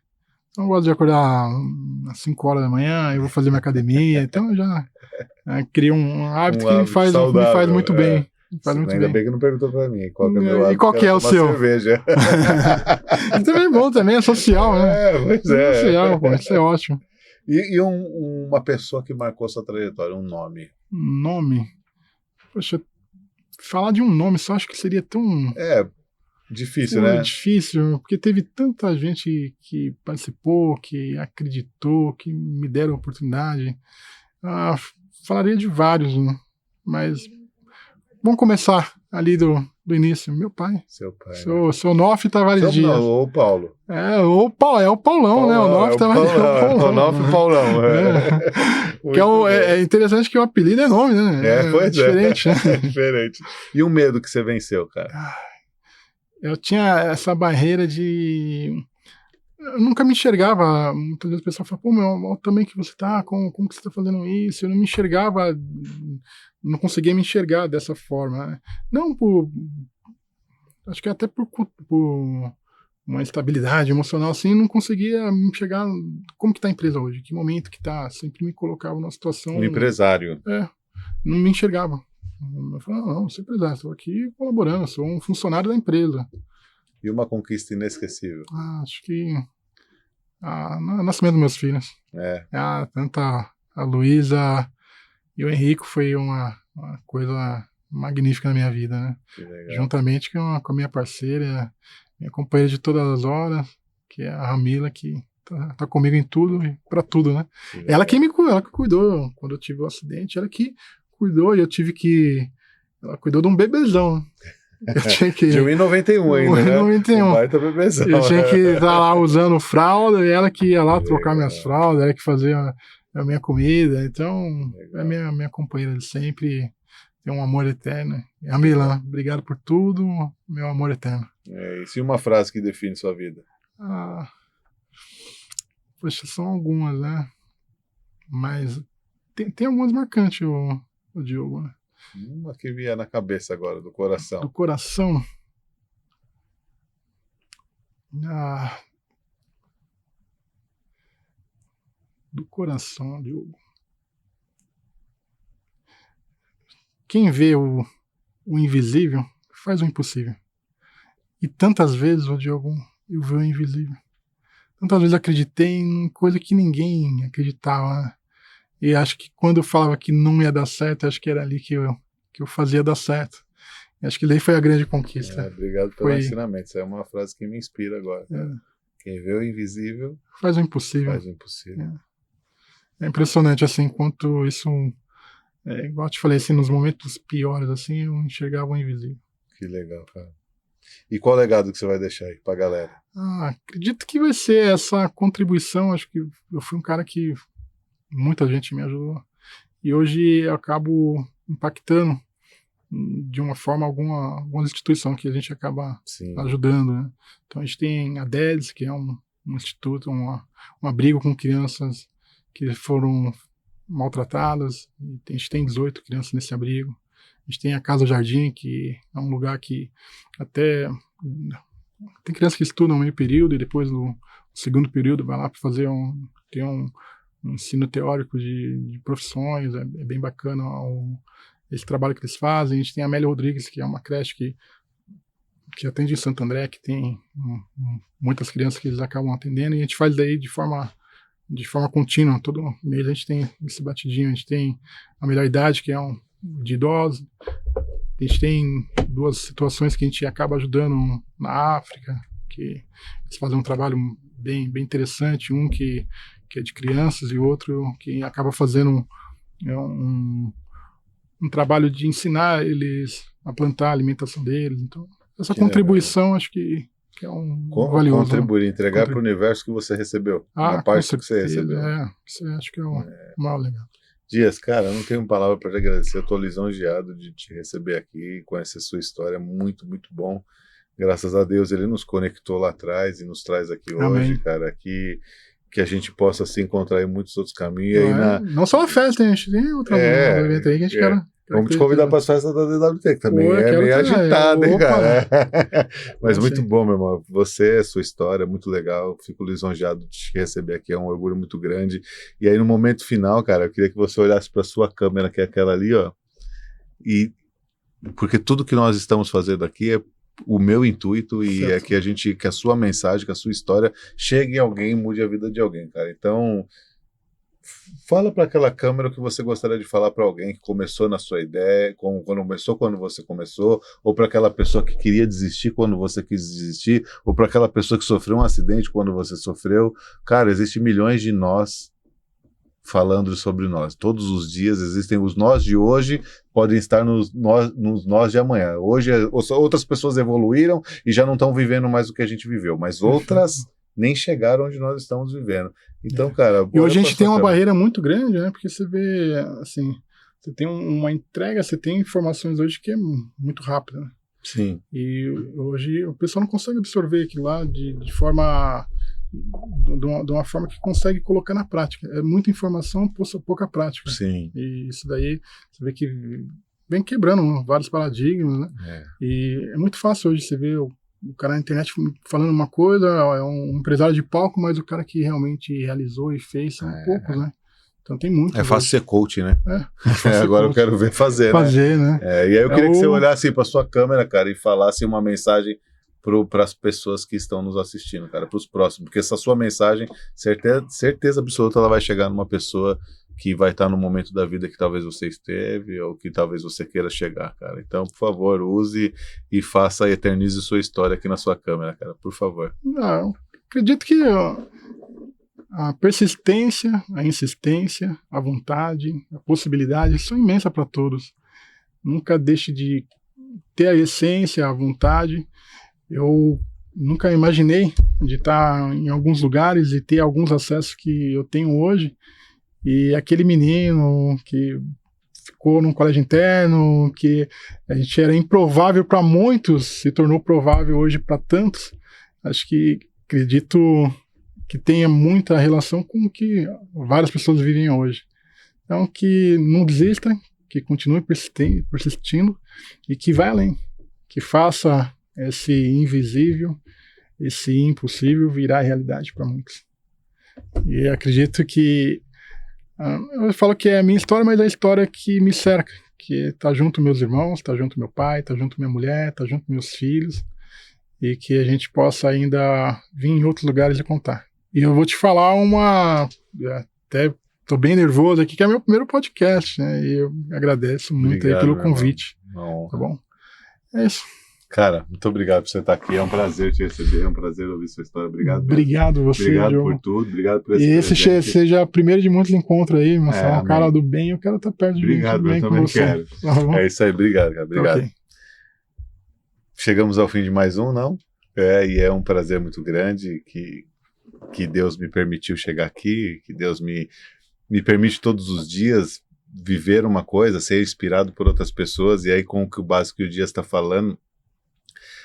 Eu gosto de acordar às 5 horas da manhã, eu vou fazer minha academia, então eu já crio um hábito que me faz muito bem. Ainda bem que não perguntou pra mim qual que é o meu hábito. E qual que é o seu? Cerveja. Isso também é bom, também é social, né? Pois é. Social, pô, isso é ótimo. E uma pessoa que marcou sua trajetória, um nome? Um nome? Poxa, falar de um nome só acho que seria tão... Difícil, né? Difícil, porque teve tanta gente que participou, que acreditou, que me deram a oportunidade. Falaria de vários, né? Mas vamos começar ali do início. Meu pai. Seu pai. Né? Seu Nof Tavares Dias. Não, ou Paulo. É o Paulão, né? O Nof Tavares Dias. O Nof e o Paulão. Que é interessante que o apelido é nome, né? Pois diferente, né? É diferente. E o medo que você venceu, cara? Eu tinha essa barreira de... Eu nunca me enxergava. Muitas vezes o pessoal fala, pô, meu, olha o tamanho que você tá, como que você tá fazendo isso? Eu não me enxergava, não conseguia me enxergar dessa forma. Né? Não acho que até por uma estabilidade emocional, assim, não conseguia me enxergar como que tá a empresa hoje, que momento que tá. Sempre me colocava numa situação... Um empresário. Não me enxergava. Eu falava, não, sou empresário, estou aqui colaborando, sou um funcionário da empresa. E uma conquista inesquecível? Acho que o nascimento dos meus filhos. Tanto a Luísa e o Henrico foi uma coisa magnífica na minha vida, né? Juntamente com a minha parceira, minha companheira de todas as horas, que é a Ramila, que tá comigo em tudo e pra tudo, né? Ela que cuidou quando eu tive o acidente, ela que cuidou e eu tive que... Ela cuidou de um bebezão. Eu tinha que... De 1,91 ainda, né? 1,91. Um baita bebezão. Eu tinha que estar lá usando fralda, e ela que ia lá trocar minhas fraldas, ela que fazia a minha comida. Então, é minha companheira de sempre, tem um amor eterno. A Milan, obrigado por tudo, meu amor eterno. Isso. E uma frase que define sua vida? Poxa, são algumas, né? Mas tem algumas marcantes, o Diogo, né? Uma que vier na cabeça agora, do coração. Do coração? Do coração, Diogo. Quem vê o invisível faz o impossível. E tantas vezes, Diogo, eu vi o invisível. Tantas vezes acreditei em coisa que ninguém acreditava, né? E acho que quando eu falava que não ia dar certo, acho que era ali que eu fazia dar certo. E acho que daí foi a grande conquista. Obrigado pelo ensinamento. Isso é uma frase que me inspira agora. Quem vê o invisível faz o impossível. Faz o impossível. É impressionante, assim, quanto isso... igual eu te falei, assim, nos momentos piores, assim, eu enxergava o invisível. Que legal, cara. E qual legado que você vai deixar aí pra galera? Acredito que vai ser essa contribuição. Acho que eu fui um cara que muita gente me ajudou. E hoje eu acabo impactando de uma forma alguma instituição que a gente acaba ajudando, né? Então a gente tem a DEDS, que é um instituto, um abrigo com crianças que foram maltratadas. A gente tem 18 crianças nesse abrigo. A gente tem a Casa Jardim, que é um lugar que até tem crianças que estudam meio período e depois no segundo período vai lá para fazer um ensino teórico de profissões. É bem bacana esse trabalho que eles fazem. A gente tem a Amélia Rodrigues, que é uma creche que atende em Santo André, que tem muitas crianças que eles acabam atendendo, e a gente faz daí de forma contínua. Todo mês a gente tem esse batidinho. A gente tem a Melhor Idade, que é de idosos. A gente tem 2 situações que a gente acaba ajudando na África, que eles fazem um trabalho bem interessante, um que é de crianças e outro que acaba fazendo um trabalho de ensinar eles a plantar a alimentação deles. Então, essa contribuição acho que é valioso. Contribuir, entregar para o universo que você recebeu, a parte que você recebeu. Isso acho que é o maior legal. Dias, cara, eu não tenho palavra para te agradecer. Eu estou lisonjeado de te receber aqui, conhecer sua história, muito, muito bom. Graças a Deus ele nos conectou lá atrás e nos traz aqui hoje, cara, que a gente possa se encontrar em muitos outros caminhos. Não só a festa, a gente tem outro evento aí que a gente quer... Vamos te convidar para as festas da DWT, que também é meio agitado, hein, cara? Mas muito bom, meu irmão. Você, sua história, muito legal. Fico lisonjeado de te receber aqui, é um orgulho muito grande. E aí, no momento final, cara, eu queria que você olhasse para sua câmera, que é aquela ali, ó. Porque tudo que nós estamos fazendo aqui é o meu intuito e é que a sua mensagem, que a sua história chegue em alguém e mude a vida de alguém, cara. Então... fala para aquela câmera o que você gostaria de falar para alguém que começou na sua ideia, quando você começou, ou para aquela pessoa que queria desistir quando você quis desistir, ou para aquela pessoa que sofreu um acidente quando você sofreu. Cara, existem milhões de nós falando sobre nós. Todos os dias existem os nós de hoje, podem estar nos nós de amanhã. Hoje outras pessoas evoluíram e já não estão vivendo mais o que a gente viveu, mas outras nem chegaram onde nós estamos vivendo. Então, cara... E hoje a gente tem uma barreira muito grande, né? Porque você vê, assim, você tem uma entrega, você tem informações hoje que é muito rápida, né? Sim. E hoje o pessoal não consegue absorver aquilo lá de forma... De uma forma que consegue colocar na prática. É muita informação, pouca prática. Sim. E isso daí, você vê que vem quebrando vários paradigmas, né? E é muito fácil hoje você ver o cara na internet falando uma coisa, é um empresário de palco, mas o cara que realmente realizou e fez são poucos, né? Então tem muito. É fácil ser coach, né? Agora coach. Eu quero ver fazer, né? E aí eu queria que você olhasse para sua câmera, cara, e falasse uma mensagem para as pessoas que estão nos assistindo, cara, para os próximos, porque essa sua mensagem, certeza absoluta, ela vai chegar numa pessoa que vai estar no momento da vida que talvez você esteve ou que talvez você queira chegar, cara. Então, por favor, use e faça e eternize sua história aqui na sua câmera, cara, por favor. Eu acredito que a persistência, a insistência, a vontade, a possibilidade são imensas para todos. Nunca deixe de ter a essência, a vontade. Eu nunca imaginei de estar em alguns lugares e ter alguns acessos que eu tenho hoje. E aquele menino que ficou num colégio interno, que a gente era improvável para muitos, se tornou provável hoje para tantos. Acredito que tenha muita relação com o que várias pessoas vivem hoje. Então, que não desista, que continue persistindo e que vá além, que faça esse invisível, esse impossível virar realidade para muitos. E acredito que eu falo que é a minha história, mas é a história que me cerca, que tá junto meus irmãos, tá junto meu pai, tá junto minha mulher, tá junto meus filhos, e que a gente possa ainda vir em outros lugares e contar. E eu vou te falar até tô bem nervoso aqui, que é meu primeiro podcast, né? E eu agradeço muito aí pelo convite. Tá bom? É isso. Cara, muito obrigado por você estar aqui. É um prazer te receber, é um prazer ouvir sua história. Obrigado. Obrigado você, Obrigado Diogo. por tudo, obrigado por esse E esse seja o primeiro de muitos encontros aí, mas é um cara do bem, eu quero estar perto de mim. Obrigado, eu também quero. É isso aí, obrigado, cara. Obrigado. Okay. Chegamos ao fim de mais um, não? E é um prazer muito grande que Deus me permitiu chegar aqui, que Deus me permite todos os dias viver uma coisa, ser inspirado por outras pessoas, e aí com o básico que o Dias está falando,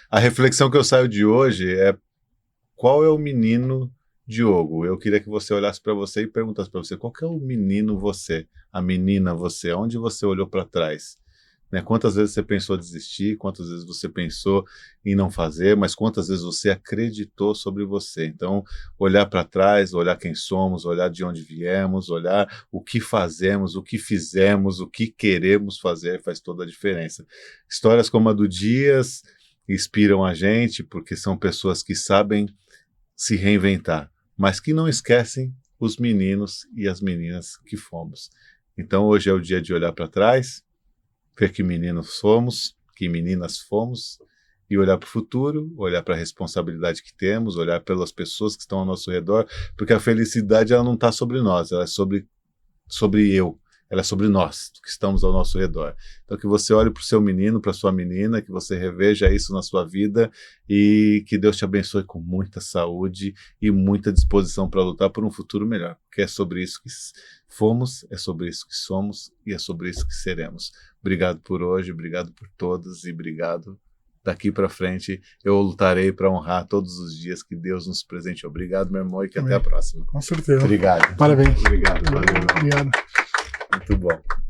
a reflexão que eu saio de hoje é: qual é o menino Diogo? Eu queria que você olhasse para você e perguntasse para você: qual que é o menino você, a menina você, onde você olhou para trás? Né? Quantas vezes você pensou em desistir, quantas vezes você pensou em não fazer, mas quantas vezes você acreditou sobre você? Então, olhar para trás, olhar quem somos, olhar de onde viemos, olhar o que fazemos, o que fizemos, o que queremos fazer, faz toda a diferença. Histórias como a do Dias inspiram a gente, porque são pessoas que sabem se reinventar, mas que não esquecem os meninos e as meninas que fomos. Então hoje é o dia de olhar para trás, ver que meninos somos, que meninas fomos, e olhar para o futuro, olhar para a responsabilidade que temos, olhar pelas pessoas que estão ao nosso redor, porque a felicidade ela não está sobre nós, ela é sobre eu. Ela é sobre nós, que estamos ao nosso redor. Então que você olhe para o seu menino, para a sua menina, que você reveja isso na sua vida e que Deus te abençoe com muita saúde e muita disposição para lutar por um futuro melhor. Porque é sobre isso que fomos, é sobre isso que somos e é sobre isso que seremos. Obrigado por hoje, obrigado por todos e obrigado. Daqui para frente eu lutarei para honrar todos os dias que Deus nos presenteou. Obrigado, meu irmão, e que até a próxima. Com certeza. Obrigado. Parabéns. Obrigado. Valeu. Obrigado. Muito bom.